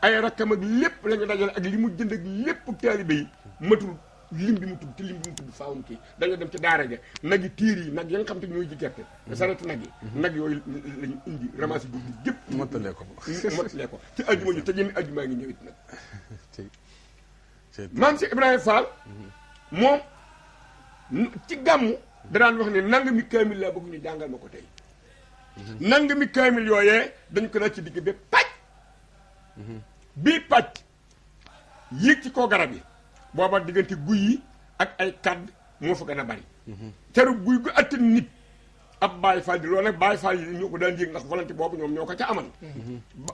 ay rakkam ak lépp la ñu dajale ak li mu jënd ak lépp taalibe yi matul lim bi mu tudd te lim bi mu tudd faawum kii dañoo dem ci daara ja nag yi tiir yi nag ya nga xam te ñooy ji gerte saretu nag yi nag yooyu lañu indi ramassé bi di gépp mottalee ko ci àjjuma ñu te jënd àjjumaa ngi ñëwit nag maam si Ibrahima Fall moom ci gàmmu danaan wax ne nangami kaamil laa bëgg ñu jàngal ma ko tey nangami kaamil yooyee dañ ko daal ci digg ba pàcc bii pàcc yéeg ci kaw garab yi booba diggante guy yi ak ay kadd moo fa gën a bari caru guy gu attan nit ab Baay Faal di loolu nag Baay Faal yi ñoo ko daan yéeg ndax volonté boobu ñoom ñoo ko ca amal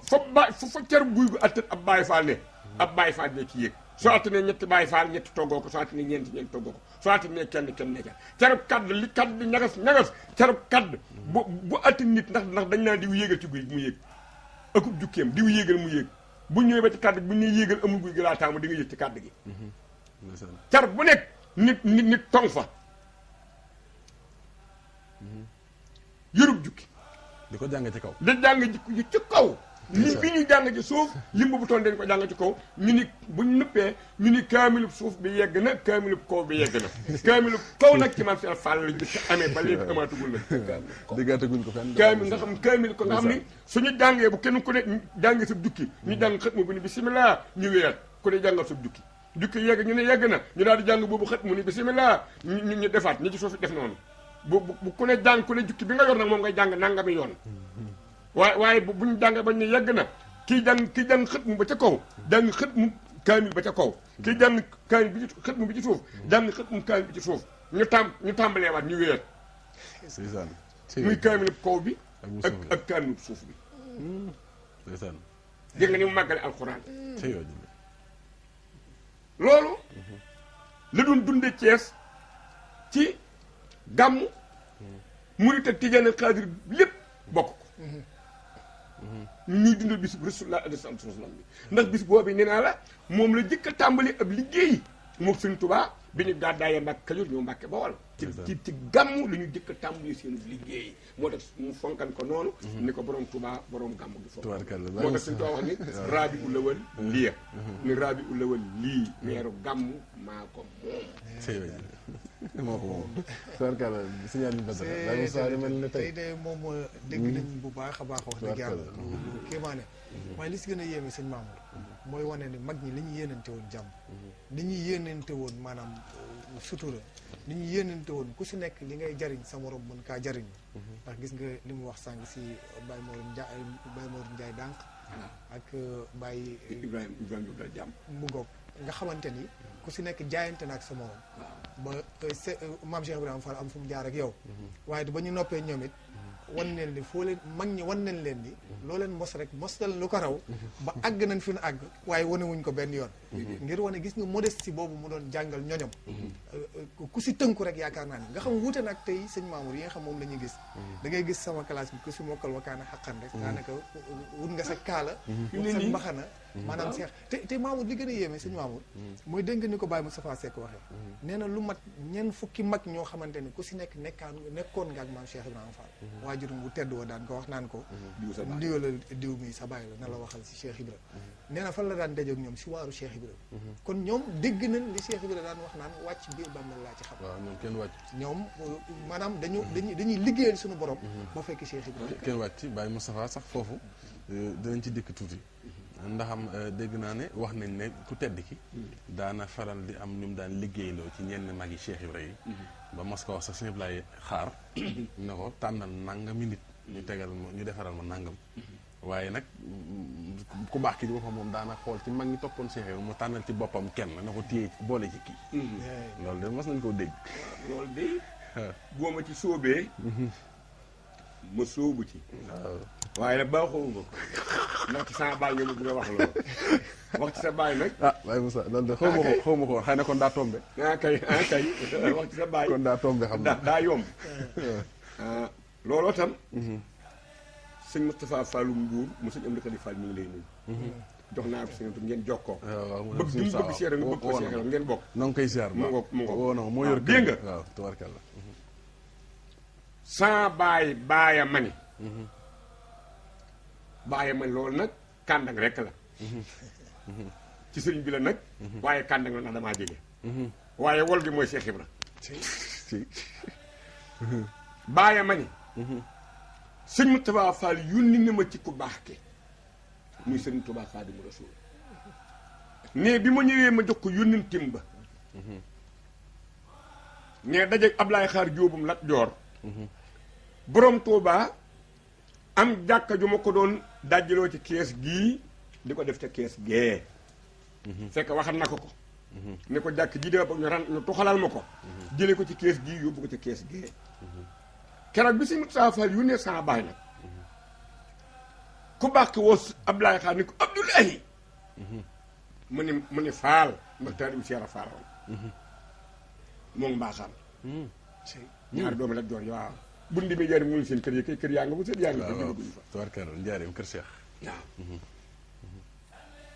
fa caru guy gu attan ab Baay Faal ne ab Baay Faal ne ci yéeg soo attanee ñetti Baay Faal ñetti toggoo ko soo attanee ñeenti toggoo ko soo attanee kenn nekka carab kadd li kadd di ñagas carab kadd bu attan nit ndax dañ naa diw yéegal ci guy mu yéeg akub jukkeem diw yéegal mu yéeg bu ñëwee ba ci kadd bu ñu yéegal amul guy gi laa taamu di nga yëg ci kadd gi car bu nekk nit tong fa yërub jukki di ko jàng ci kaw. da jàng jikko ji ci kaw lim bi ñuy jàng ci suuf lim bu toon dañ ko jàng ci kaw ñu ni buñ nëppee ñu ni kaamilub suuf bi yegg na kaamilub kaw bi yegg na kaamilub kaw nag ci maam Cheikh Fall lañ jëkk amee ba léegi amaatugul nag déggaataguñ ko fenn. kaamil nga xam kaamil ko nga xam ni suñu jàngee bu kenn ku ne jàngee sa jukki ñu jàng xët mu bi ni bisimilah ñu weer ku ne jàngal sa jukki yegg ñu ne yegg na ñu daal di jàng boobu xët mu ni bisimilah ñu defaat ñu ci suuf def noonu bu ku ne jàng ku ne jukki bi nga yor nag moom ngay jàng nangami yoon waaye buñ jàngee bañ ne yegg na kii jàng xët mu ba ca kaw jàng xët mu kaamil ba ca kaw kii jàng kaamil bi ci xët mu bi ci suuf jàng xët mu kaamil bi ci suuf ñu tàmbalee waat ñu wéer muy kaamil kaw bi ak kaamil suuf bi dégg nga ni mu màggale alxuraan loolu la doon dunde Cees ci gàmm murit ak tijaan ak xaadir lépp bokk ko ñuy dundal bis bu Rasulullah alayhi salaatu wa salaam bi ndax bis boobu nee naa la moom la jëkk a tàmbali ab liggéey moom Sëñ Tuubaa bi ñu gàddaayee Mbàkke Kajoor ñoo Mbàkke Bawol ci gàmm la ñu jëkk a tàmbali seen liggéey moo tax mu fonkan ko noonu ni ko borom Tuubaa borom gàmm gi fonk moo tax Sëñ Tuubaa wax ni raabi u lawal lii ni raabi u lawal lii weeru gàmm maa ko moom moo ko moom tubaarkàlla signal bi Badara tey de moom dégg nañ bu baax a baax wax dëgg yàlla lu kéemaane waaye li si gën a yéeme sëñ Mamour mooy wane ni mag ñi li ñu yéenante woon jàmm li ñu yéenante woon maanaam sutura li ñu yéenante woon ku si nekk li ngay jariñ sa morom mën kaa jariñ ndax gis nga li mu wax sànq si Baye Mor Ndiaye dànq ak Baye Ibrahima jàmm mu ngoog nga xamante ni ku si nekk jaayante na ak sa morom ba maam Cheikh Ibrahima Fall am fu mu jaar ak yow waaye ba ñu noppee ñoom it wan neen ni foo leen mag ñi wan nañ leen ni loo leen mos rek mostal lu ko raw ba àgg nañ fi nu àgg waaye wane wuñ ko benn yoon ngir wane gis nga modestie boobu mu doon jàngal ñoñom ku si tënku rek yaakaar naa ni nga xam wuute nag tey sëñ Mamour yi nga xam moom la ñuy gis da ngay gis sama classe bi ku si mokkal wakaana xaqan rek daanaka wut nga sa kaala wut sa mbaxana maanaam seex te Mamour li gën a yéeme sëñ Mamour mooy dégg nga ni ko Baye Moustapha Seck waxee nee na lu mat ñeent fukki mag ñoo xamante ni ku si nekk nekkoon nga ak maam Cheikh Ibrahima Fall waajurum bu tedd wa daan ko wax naan ko ndiw la diw mi sa bàyyi la na la waxal si Cheikh Ibra nee na fan la daan dajeeg ñoom si waaru Cheikh Ibra kon ñoom dégg nañ li Cheikh Ibra daan wax naan wàcc biir bàmmeel laa ci xam waaw ñoom kenn wàcc ñoom maanaam dañuy liggéeyal suñu borom ba fekk Cheikh Ibra kenn wàcc Baye Moustapha sax foofu dinañ ci dikk tuuti ndaxam dégg naa ne wax nañ ne ku tedd ki daana faral di am ñu mu daan liggéeyloo ci ñenn mag yi Cheikh Ibra yi ba mos ko wax sax suñu lay xaar ne ko tànnal nangami nit ñu tegal ma ñu defaral ma nangam waaye nag ku baax ki di boppam moom daana xool ci mag ñi toppoon Cheikh Ibra mu tànnal ci boppam kenn na ko téye boole ci kii loolu de mos nañ koo dégg loolu de boo ma ci sóobee ma sóobu ci waaye nag baaxoo nga ko ndax ci sama baay nga ma bëgg a wax loolu wax ci sa baay nag waaye Moussa loolu de xaw ma ko xëy na kon daa tombe kay wax ci sa baay kon daa tombe xam na daa yomb looloo tam sëñ Moustapha Fallou Mbour mu sëñ Amdi Khady Fall ñu ngi lay nuyu jox naa ko sëñ ngeen jokkoo bëgg duñ bëgg seere nga bëgg ko seere ngeen bokk noo ngi koy siyaar mu ngoog moo yor dégg nga waaw tubarkalla sans baaya mani baaya mani loolu nag kàndang rek la ci sëriñ bi la nag waaye kàndang la ndax damaa jege waaye wol gi mooy Cheikh Ibra baaya mani sëñ Moustapha Fall yónni na ma ci ku baax ke muy sëriñ Tuubaa Xaadimu Rasuul ne bi ma ñëwee ma jox ko yónnintim ba ne dajeeg Ablaye Xaar Jóobum Lat Joor borom Tuubaa am jàkka ju ma ko doon dajjaloo ci kees gii di ko def ca kees gee fekk waxal na ko ne ko jàkk ji de ba ñu tuxalal ma ko jëlee ko ci kees gii yóbbu ko ci kees gee keroog bi si Moustapha Fall yu ne sama baay nag ku baax ki woo Ablaye Xaar ni ko Abdoulaye mu ne Fall mbaktaar bi Cheikh Fall moom mbaaxaan ñaari doomi la joor yi waaw bu ndi mi jaari mu seen kër yi kay kër yaa nga bu seen yaa nga ko fa tubarkalla njaareem kër Cheikh waaw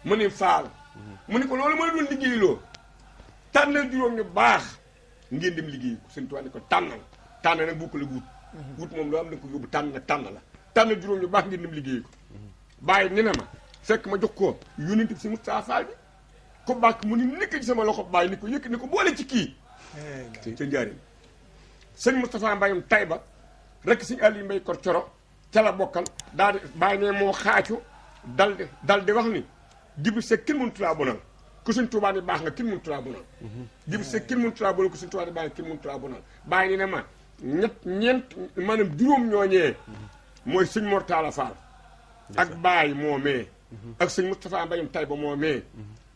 mu ne Fall mu ne ko loolu mooy doon liggéeyloo tànnal juróom ñu baax ngeen dem liggéey ko sëñ Tuubaa ne ko tànnal nag bokku la wut wut moom loo am da ko yóbbu tànn nag tànn la tànnal juróom ñu baax ngeen dem liggéey ko bàyyi ni na ma fekk ma jox ko yónent bi si Moustapha Fall bi ko bàkk mu ni nekk ci sama loxo bàyyi ni ko yëkk ni ko boole ci kii ca njaarim sëñ Moustapha Mbayum Tayba rek sëñ Aliou Mbay Kor Coro ca la bokkal daal di bàyyi ne moo xaacu dal di wax ni Jibril Seck kenn mënut laa bonal ku sëñ Tuubaa ni baax nga kenn mënut laa bonal Jibril Seck kenn mënut laa bonal ku sëñ Tuubaa ni baax nga kenn mënut laa bonal bàyyi ni ne ma ñeent maanaam juróom ñooñee mooy sëñ Mor Talla Fall ak Baye moomee ak sëñ Moustapha Mbayum Tayba moomee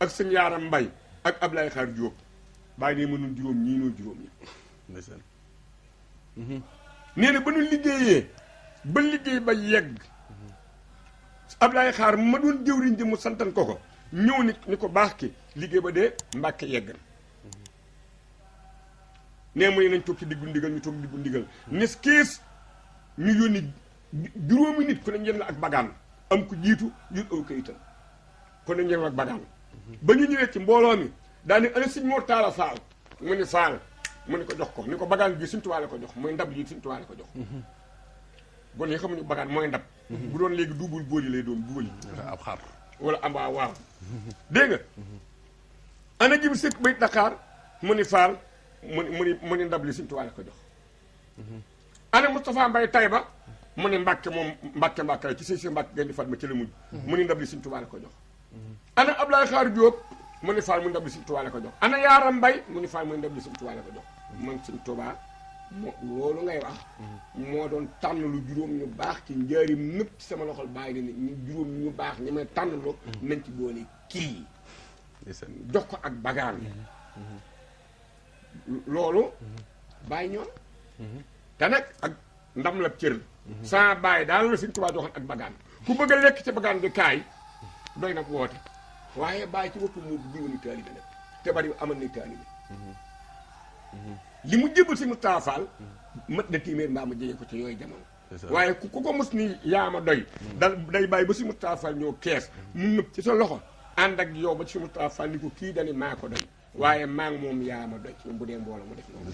ak sëñ Yaaram Mbay ak Ablaye Xaar Jóob bàyyi ne mënul juróom ñii noo juróom ñi nee na ba nu liggéeyee ba liggéey ba yegg Ablaye Xaar ma doon jëwriñ ji mu santan ko ñëw ni ko baax ki liggéey ba dee Mbàkke yegg na nee mu ne nañ toog ci diggu ndigal ñu toog diggu ndigal nes kees ñu yónni juróomi nit ku ne ñeen la ak bagaan am ko jiitu yu aw kayitam ku ne ñeen la ak bagaan ba ñu ñëwee ci mbooloo mi daani ana sëñ Mor Talla Fall mu ni Fall mu ni ko jox ko ni ko bagaan bi sëñ Tuubaa la ko jox mooy ndab lii sëñ Tuubaa la ko jox gon yi xamuñu bagaan mooy ndab bu doon léegi duubul booli lay doon booli ab xar wala am waaw dégg nga ana Jibi Seck bay Dakar mu ni Fall mu ni ndab li sëñ Tuubaa la ko jox ana Moustapha Mbay Tayba mu ni Mbàkke moom Mbàkke ci sëñ si Mbàkke gën di fat ma ci la mujj mu ni ndab li sëñ Tuubaa la ko jox ana Ablaye Xaar Jóob mu ni Fall mu ndab li sëñ Tuubaa la ko jox ana Yaaram Mbay mu ni Fall mu ndab li sëñ Tuubaa la ko jox man sëñ Tuubaa loolu ngay wax moo doon tànn lu juróom ñu baax ci njaarim nëpp ci sama loxol bàyyi ni ñu juróom ñu baax ñi may tànn loo nañ ci boole kii jox ko ak bagaan loolu bàyyi ñoom te nag ak ndam la cër saa bàyyi daal la sëñ Tuubaa joxoon ak bagaan ku bëgg a lekk ci bagaan bi kaay doy nag woote waaye bàyyi ci boppam moo bu ni taalibe nag te bari amal na taalibe li mu jébal si Moustapha Fall mat na téeméer mbaa ma jege ko ci yooyu jamono waaye ku ko mos ni yaa ma doy day bàyyi ba si Moustapha Fall ñoo kees mu nëb ci sa loxo ànd ak yow ba ci Moustapha Fall ni ko kii dani maa ko doy waaye maa ngi moom yaa ma doy ci moom bu dee mbooloo mu def noonu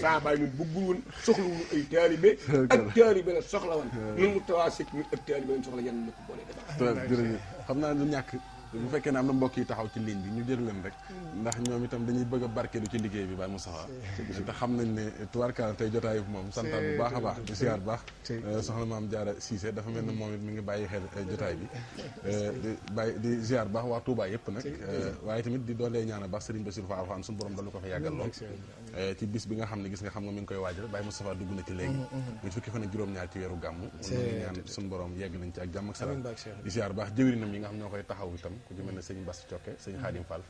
saa bàyyi moom bëggul woon soxlawul ay taalibe ak taalibe la soxla woon nun mu tawaa sëkk mi ak taalibe lañ soxla yan na ko boole defar jërëjëf xam naa du ñàkk bu fekkee ne am na mbokk yi taxaw ci ligne bi ñu jël leen rek ndax ñoom itam dañuy bëgg a barkeelu ci liggéey bi Baye Moustapha te xam nañ ne tubaarkaala tey jotaay bi moom santaat bu baax a baax di siyaar bu baax soxna Maam Jaara Cissé dafa mel ne moom it mi ngi bàyyi xel jotaay bi di siyaar bu baax waa Touba yëpp nag waaye tamit di doolee ñaanal baax Serigne Bassirou Fall Alxuraan suñu borom dalu ko fa yàggal lool ci bis bi nga xam ne gis nga xam nga mi ngi koy waajal Baye Moustapha dugg na ci léegi muy fukki fan ak juróom-ñaar ci weeru gàmmu ñu ñaan suñu borom yegg nañ ci ak jàmm ak salaam di siyaar bu baax jëwrinam yi nga xam ñoo koy taxaw itam ku ci mel ne sëñ Bass Cokke sëñ Xaadim Fall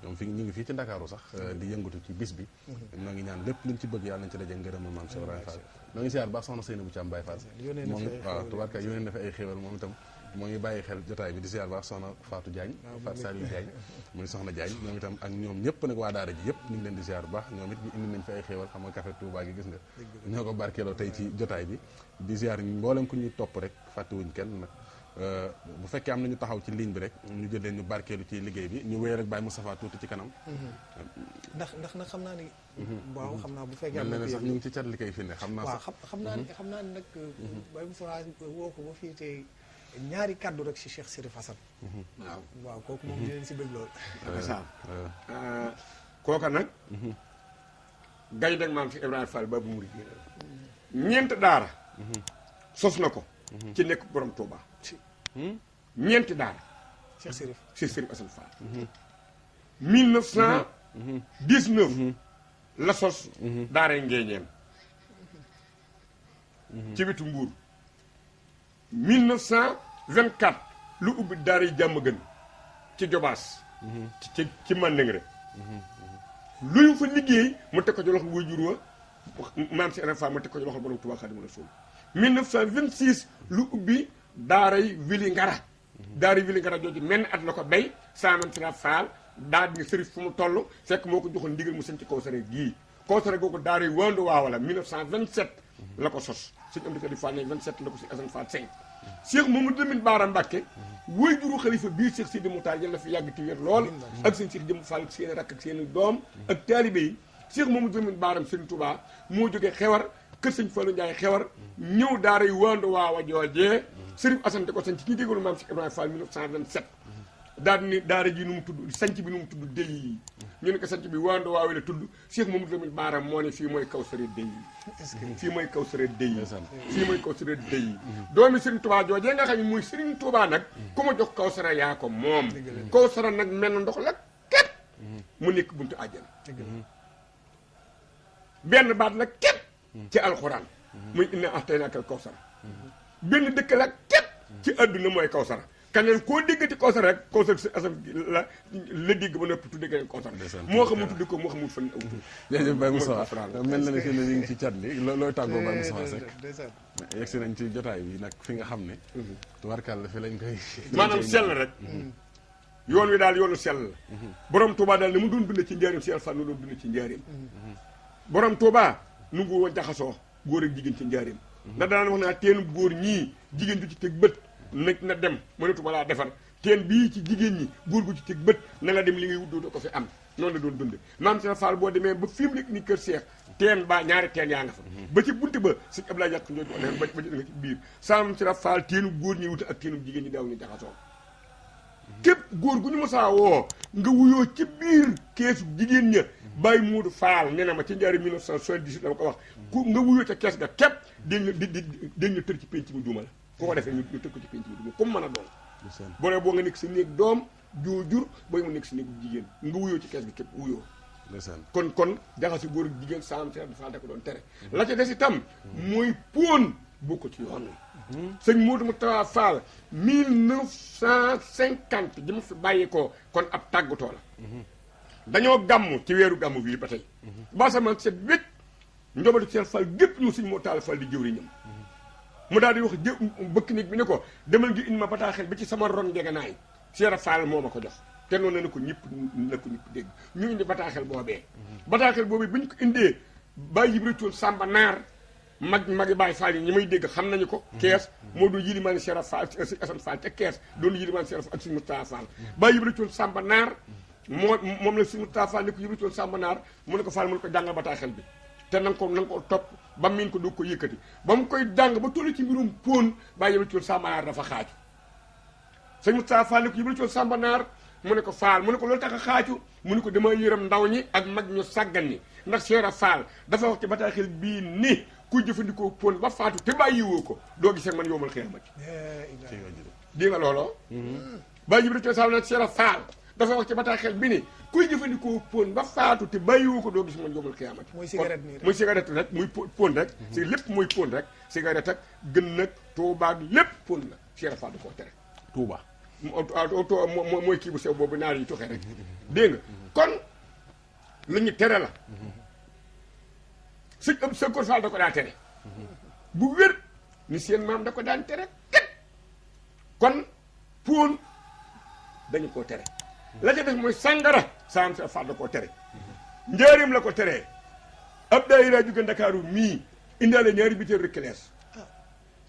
ñoom fi ñu ngi fii ci Ndakaaru sax di yëngatu ci bis bi noo ngi ñaan lépp luñ ci bëgg yàlla nañ ci daje ngërëmal maam Cheikh Ibrahima Fall noo ngi siyaar baax soxna Seynabou Thiam Baye Fall moom it waaw tubaarka yónnee na fa ay xéewal moom itam moo ngi bàyyi xel jotaay bi di siyaar baax soxna Fatou Diagne Fatou Saliou Diagne muy soxna Diagne ñoom itam ak ñoom ñëpp nag waa daara ji yëpp ñu ngi leen di siyaar bu baax ñoom it ñu indi nañ fi ay xéewal xam nga café Touba gi gis nga ñoo ko barkeeloo tey ci jotaay bi di siyaar mboolem ku ñuy topp rek fàttewuñ kenn nag bu fekkee am nañu taxaw ci ligne bi rek ñu jël leen ñu barkeelu ci liggéey bi ñu wéy rek Baye Moustapha tuuti ci kanam ndax nag xam naa ni waaw xam naa bu fekkee am na na sax ñu ngi ci cat li koy fi ne xam naa waaw sax xam naa ni nag Baye Moustapha woo ko ba fii te ñaari kaddu rek si Cheikh Sérif Hassane waaw kooku moom dinañ si bëgg lool sa kooka nag gay dag maam si Ibrahima Fall Babu Mouride ñeent daara sos na ko ci nekk borom Touba ñeenti daara Cheikh Sérif Hassane Fall 1919 la sos daaray Ngeeñeen ci wetu Mbuur 1924 lu ubbi daara yi jàmm gën ci Jobaas ci Mandingre lu ñu fa liggéey mu teg ko ci loxo waajur wa maam si Ibrahima Fall mu teg ko ci loxo borom Touba Xaadimu Rasuul 1926 lu ubbi daaray Vélingara daaray Vélingara jooju menn at la ko bay Saamam Sira Fall daal di sërif fu mu toll fekk moo ko joxoon ndigal mu sën ci Kawsara gii Kawsara googu daaray Wandu Waawa la 1927 la ko sos suñu am di ko di Fall ne 27 la ko si Assane Fall 5 Cheikh Mamadou Lamine Bara Mbacké woy juru xalifa bii Cheikh Sidi Moukhtar yal na fi yàgg ti wér lool ak seen Cheikh Jëmm Fall ak seen rakk ak seen doom ak taalibe yi Cheikh Mamadou Lamine Bara Serigne Touba moo jógee xewar kër sëñ Fallou Ndiaye xewar ñëw daara yu Wando Waawa joojee Serigne Assane ko sañ ci ki déggoon maam Cheikh Ibrahima Fall 1927 daal ni daara ji nu mu tudd sanc bi nu mu tudd déy yi ñu ne ko sanc bi Wando Waawa la tudd Cheikh Mamadou Lamine Bara moo ne fii mooy Kawsara déy yi fii mooy Kawsara déy yi fii mooy Kawsara déy yi doomi Serigne Touba joojee nga xam ne mooy Serigne Touba nag ku ma jox Kawsara yaa ko moom Kawsara nag mel na ndox la képp mu nekk buntu àjjana benn baat la képp ci alxuraan muy inna a'taynaakal Kawsara benn dëkk la képp ci àdduna mooy Kawsara kaneen koo déggati Kawsara rek Kawsara si asam la dégg ba noppi tudde keneen Kawsara moo xamul tudde ko moo xamul fan aw tur jërëjëf Baye Moustapha mel na ne fi ne ñu ngi ci cat li looy tàggoo Baye Moustapha Seck yegsi nañ ci jotaay bi nag fi nga xam ne tubarkàlla fi lañ koy maanaam sell rek yoon wi daal yoonu sell la borom Touba daal ni mu doon bind ci njaarim si alfan nu doon bind ci njaarim borom Touba nu ngu woon jaxasoo góor ak jigéen ci njaarim ndax daan wax naa teenu góor ñii jigéen du ci teg bët na dem mënatuma laa defar teen bii ci jigéen ñi góor gu ci teg bët na nga dem li ngay wut doo ko fi am noonu la doon dunde maam Cheikh Fall boo demee ba fi mu nekk ni kër Cheikh teen ba ñaari teen yaa nga fa ba ci bunte ba sëñ Abdoulaye yàq njooju wax ba nga ci biir maam Cheikh Fall teenu góor ñi wute ak teenu jigéen ñi daaw ñu jaxasoo képp góor gu ñu mosaa woo nga wuyoo ci biir keesu jigéen ña Baye Modou Fall nee na ma ci njaari 1978 dama ko wax ku nga wuyoo ca kees ga képp dégg ñu tër ci penc mi duuma la ku ko defee ñu tër ko ci penc mi duuma comme mën a doon boo boo nga nekk sa néeg doom joo jur booy mu nekk sa néegu jigéen nga wuyoo ci kees ga képp wuyoo kon jaxasi góor ak jigéen saam Cheikh Fall da ko doon tere la ca des itam mooy póon bu ko ci yoon sëñ Modou Moustapha Fall 1950 ji ma fi bàyyi ko kon ab tàggatoo la dañoo gàmm ci weeru gàmm bii ba tey ba sama set wécc njobatu Cheikh Fall gépp ñu sëñ moo taal Fall di jëwriñam mu daal di wax bëkk nit bi ne ko demal ngi indi ma bataaxel bi ci sama ron njegenaay Cheikh Fall moo ma ko jox te noonu na ko ñëpp dégg ñu indi bataaxel boobee bataaxel boobee bu ñu ko indee bàyyi yibritoon Samba Naar magi Baye Fall yi ñi may dégg xam nañu ko kees moo doon yilimaani Cheikh Fall si Assane Fall te kees doon yilimaani Cheikh Fall ak suñu Moustapha Fall bàyyi yibritoon Samba Naar moom la suñu Moustapha Fall ni ko yibritoon Samba Naar mu ne ko Fall mu ne ko jàngal bataaxel bi te na nga ko topp ba miin ko doog ko yëkkati ba mu koy jàng ba tollu ci mbirum póon bàyyi yibritoon Samba Naar dafa xaaju sëñ Moustapha Fall ni ko yibritoon Samba Naar mu ne ko Fall mu ne ko loolu tax a xaaju mu ne ko dama yërëm ndaw ñi ak mag ñu sàggan ñi ndax Cheikh Fall dafa wax ci bataaxel bii ni ku jëfandikoo pon ba faatu te bàyyiwoo ko doo gisee man yowmal xiyaamati di nga looloo bàyyi yibritoon Samba Naar Cheikh Fall dafa wax ci bataaxel bi ni kuy jëfandikoo pon ba faatu te bàyyiwoo ko doo gis man yowmal xiyaamati muy cigarette nii rek muy cigarette rek muy pon rek si lépp muy pon rek cigarette ak gën nag Tuubaa lépp pon la Cheikh Fall da koo tere Touba mooy kii bu sew boobu naar yi tuxee rek dégg nga kon lu ñu tere la sëñ ëpp sa Kor Fall da ko daa tere bu wér ni seen maam da ko daan tere ket kon póon dañu koo tere la ca def mooy sàngara saam sa Fall da koo tere njaarim la ko teree ab daayira jóge Ndakaaru mii indaale ñaari bitéel rek kelees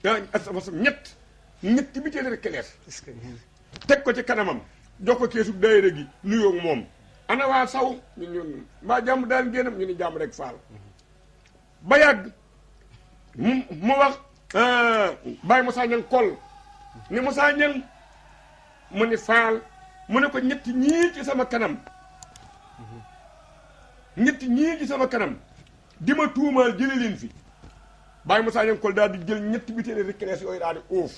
daa asafasam ñetti bitéel rek kelees teg ko ci kanamam jox ko keesu daayira gi nuyoo moom ana waa saw ñun mbaa jàmm daal génnam ñu ni jàmm rek Fall ba yàgg mu wax Baye Moussa Niang kol ni Moussa Niang mu ni Fall mu ne ko ñetti ñii ci sama kanam di ma tuumaal jële leen fi Baye Moussa Niang kol daal di jël ñetti bitéel rek kelees yooyu daal di uuf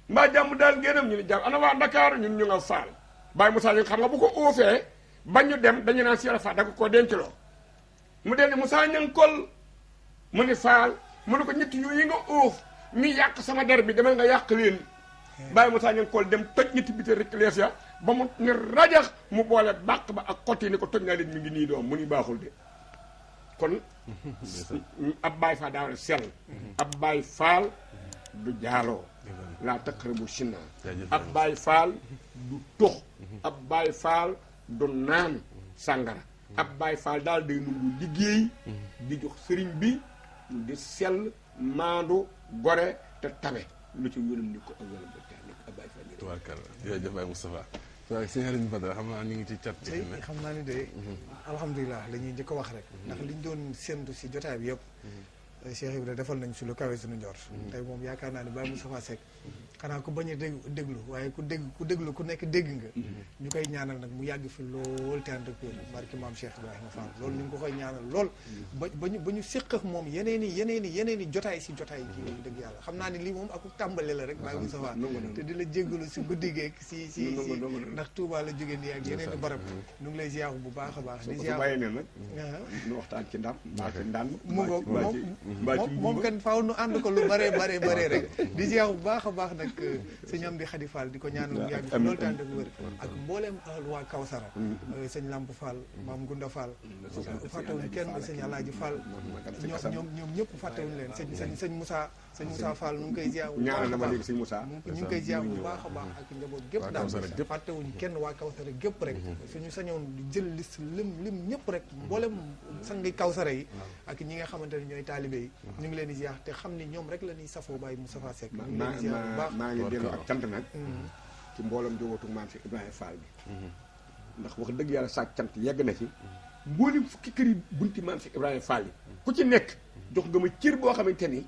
mbaa jàmm daal génnam ñu ni jàmm ana waa Ndakaaru ñun ñu nga Fall Baye Moussa Niang xam nga bu ko uufee ba ñu dem dañu naan Cheikh Fall da ko koo denculoo mu den Moussa Niang kol mu ni Fall mu ne ko ñetti yooyu nga uuf mi yàq sama der bi demal nga yàq leen Baye Moussa Niang kol dem toj ñetti bitéel rek lees ya ba mu ni rajax mu boole bàq ba ak xotti ni ko toj naa leen mi ngi nii doom mu ni baaxul de kon ab Baye Fall daa sell ab Baye Fall du jaaloo laa taqrabu sinna ab Baye Fall du tux ab Baye Fall du naan sàngara ab Baye Fall daal day nungu liggéey di jox sëriñ bi di sell maandu gore te tabe lu ci yoonam ni ko ak yoonam ba tax nekk Baye Fall tubaarkalla jërëjëf Baye Moustapha waaw sëñ Alioune Badara xam naa ñu ngi ci cat ci ne xam naa ni de alhamdulilah la ñuy njëkk a wax rek ndax liñ doon séntu si jotaay bi yëpp Cheikh Ibrahima defal nañ si lu kawe suñu njort tey moom yaakaar naa ni Baye Moustapha Seck xanaa ku bañ a déglu waaye ku déglu ku nekk dégg nga ñu koy ñaanal nag mu yàgg fi lool te ànd ak wér barki maam Cheikh Ibrahima Fall loolu ñu ngi ko koy ñaanal lool ba ñu séq ak moom yeneen i jotaay si jotaay kii dëgg yàlla xam naa ni lii moom ak tàmbale la rek Baye Moustapha te di la jéggalu si guddi geeg si ndax Touba la jógee nii ak yeneen i barab ñu ngi lay ziar bu baax a baax di ziar bàyyi ne nag ñu waxtaan ci ndam mbaa ci ndaan mu ngoog moom kan faaw nu ànd ko lu bare rek di ziar bu baax a baax nag sëñ Amdi Khady Fall di ko ñaanal mu yàgg fi loolu tànn ak wër ak mbooleem waa Kawsara sëñ Lamp Fall maam Gunda Fall fàttewuñ kenn sëñ Alaaji Fall ñoom ñëpp fàttewuñ leen sëñ Moussa Fall nu ngi koy ziar bu ñaanal na ma léegi sëñ Moussa ñu ngi koy ziar bu baax a baax ak njaboot gépp daal fàttewuñ kenn waa Kawsara gépp rek suñu sañoon di jël liste lim ñëpp rek mbooleem sangi Kawsara yi ak ñi nga xamante ne ñooy taalibe yi ñu ngi leen di ziar te xam ni ñoom rek la ñuy safoo Baye Moustapha Seck ñu ngi leen di ziar bu baax maa ngi dellu ak cant nag ci mbooloom jowatu maam si Ibrahima Fall bi ndax wax dëgg yàlla saak cant yegg na ci mboolem fukki kër yi bunti maam si Ibrahima Fall yi ku ci nekk jox nga ma cër boo xamante ni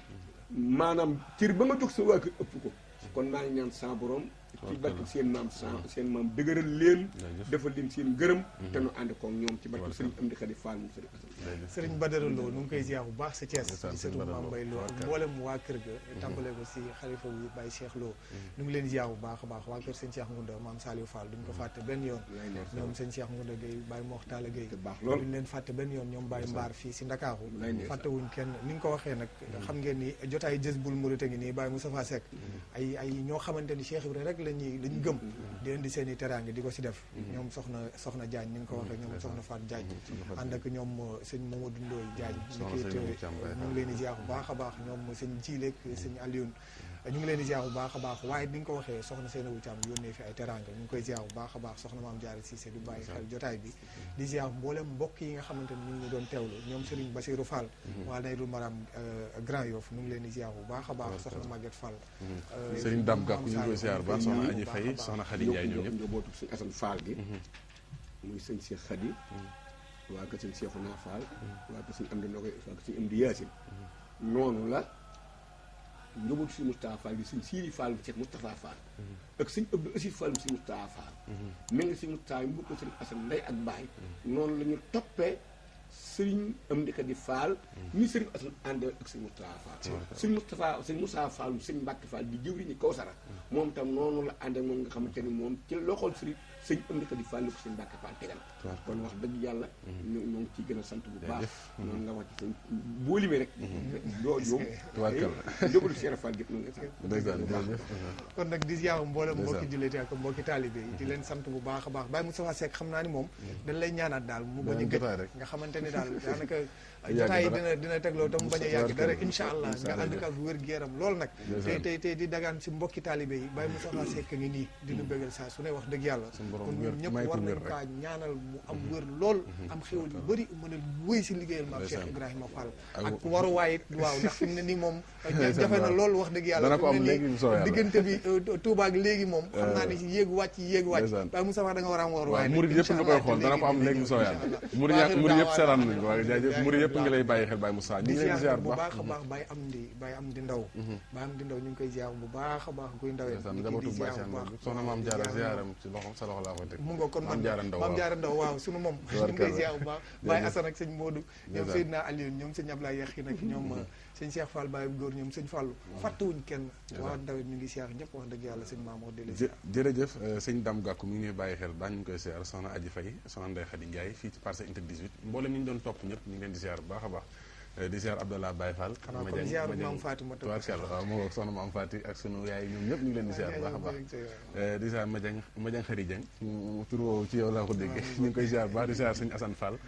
maanaam cër ba nga jox sa waa kër ëpp ko kon maa ngi ñaan sa borom ci barke seen maam dëgëral leen defal leen seen gërëm te nu ànd koog ñoom ci barke Sëriñ Amdi Khady Fall mu Sëriñ Badara Lo nu ngi koy ziar bu baax sa Thiès di sëtu Maam Mbay Lo ak mboolem waa kër ga tàmbalee ko si xalifa bi Baye Cheikh Lo nu ngi leen ziar bu baax a baax waa kër sëñ Cheikh Ngunda Maam Saliou Fall duñ ko fàtte benn yoon ñoom sëñ Cheikh Ngunda Gueye Baye Moxtala Gueye duñ leen fàtte benn yoon ñoom Baye Mbaar fii si Ndakaaru fàttewuñ kenn ni nga ko waxee nag xam ngeen ni jotaay Jazboul Mouride ngi nii Baye Moustapha Seck ay ñoo xamante ni Cheikh Ibrahima rek lañu gëm di indi seen i teraange di ko si def ñoom soxna Diagne ni nga ko waxee ñoom soxna Fatou Diagne ànd ak ñoom sëñ Mamadou Ndoye Diagne ñu ngi leen di ziar bu baax a baax ñoom sëñ Jileek sëñ Alioune ñu ngi leen di ziar bu baax a baax waaye ni nga ko waxee soxna Seynabou Thiam yónnee fi ay teraange ñu ngi koy ziar bu baax a baax soxna Maam Diarra Cissé du bàyyi xel jotaay bi di ziar mboolem mbokk yi nga xamante ni ñu ngi doon teewlu ñoom Serigne Bassirou Fall waa Nayrul Maram Grand Yoff ñu ngi leen di ziar bu baax a baax soxna Maguette Fall Serigne Dame Gakou ñu ngi koy ziar bu baax soxna Aji Faye soxna Khady Ndiaye ñoom ñëpp njabootu sëñ Assane Fall gi muy sëñ Cheikh Khady waa kër sëñ Cheikhouna Fall waa kër sëñ Amdi Ndogoy waa kër sëñ Amdi Yacine noonu la njabootu sëñ Moustapha Fall gi sëñ Siri Fall bi Cheikh Moustapha Fall ak sëñ Abdou Assis Fall bi sëñ Moustapha Fall mel nga sëñ Moustapha yi mbokk ko sëñ Assane ndey ak baay noonu la ñu toppee sëriñ Amdi Khady Fall ni sëriñ Assane ànd ak sëñ Moustapha Fall sëñ Moustapha Fall sëñ Mbacke Fall di jëwriñu Kawsara moom tam noonu la ànd ak moom nga xamante ni moom ci loxol sëñ Amdi Khady Fall li ko sëñ Mbacke Fall tegal kon wax dëgg yàlla ñoo ngi ciy gën a sant bu baax noonu nga wax ci sëñ boo limee rek doo yoom jógalu Cheikh Fall gépp noonu nga kon nag di ziar mboolem mbokki julliti ak mbokki taalibe yi di leen sant bu baax a baax Baye Moustapha Seck xam naa ni moom dañ lay ñaanaat daal mu bañ a gëj nga xamante ni daal daanaka jotaay yi dina tegloo te mu bañ a yàgg dara incha allah nga ànd ak wér-gu-yaram lool nag tey di dagaan si mbokki taalibe yi Baye Moustapha Seck ngi nii dinu bëggal saa su ne wax dëgg yàlla kon ñun ñëpp war nañ kaa ñaanal mu am wér lool am xéwal yu bëri mën a wéy si liggéeyal maam Cheikh Ibrahima Fall ak waruwaay it waaw ndax fi mu ne nii moom jafe na lool wax dëgg yàlla fi mu ne nii diggante bi Touba ak léegi moom xam naa ni si yéegu wàcc Baye Moustapha da nga war a am waruwaay murid yëpp nga koy xool dana ko am léegi soo yàlla murid yëpp seetaan nañ ko waaye jaajëf murid yëpp ngi lay bàyyi xel Baye Moustapha ñu ngi leen ziar bu baax a baax Baye Amdi Ndaw ñu ngi koy ziar bu baax a baax guy ndawee njabootu Baye soxna Maam Diarra ziaram ci loxom sa loxo laa ko teg mu nga kon Maam Diarra Ndaw waaw sunu moom ñu ngi koy ziar bu baax Baye Assane ak sëñ Modou ñoom Seydina Aliou ñoom sëñ Ablaye Yaxi nag ñoom sëñ Cheikh Fall Baye góor ñoom sëñ Fallu fàttewuñ kenn waa ndawet ñu ngi ziar ñëpp wax dëgg yàlla sëñ Maam wax dëgg jërëjëf sëñ Dame Gakou mi ngi ñuy bàyyi xel baax ñu ngi koy ziar soxna Aji Faye soxna Ndeye Khady Ndiaye fii ci Parcelles Unité 18 mboolem ñu ñu doon topp ñëpp ñu ngi leen di ziar bu baax a baax di ziar Abdallah Baye Fall Maam Fatima tubaarkàlla waaw moo wax soxna Maam Fatou ak sunu yaay ñoom ñëpp ñu ngi leen di ziar bu baax a baax di ziar Madiang Khary Dieng tur woowu ci yow laa ko déggee ñu ngi koy ziar bu baax di ziar sëñ Assane Fall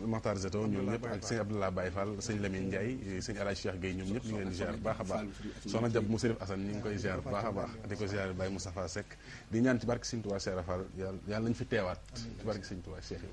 Makhtar Zeto ñoom ñëpp ak sëñ Abdallah Baye Fall sëñ Lamine Ndiaye sëñ Alaaji Cheikh Gueye ñoom ñëpp ñu ngi leen di ziar bu baax a baax soxna Jab mu Serif Assane ñu ngi koy ziar bu baax a baax di ko ziar Baye Moustapha Seck di ñaan ci barke Sëñ Touba Cheikh Fall yàlla nañ fi teewaat ci barke Sëñ Touba Cheikh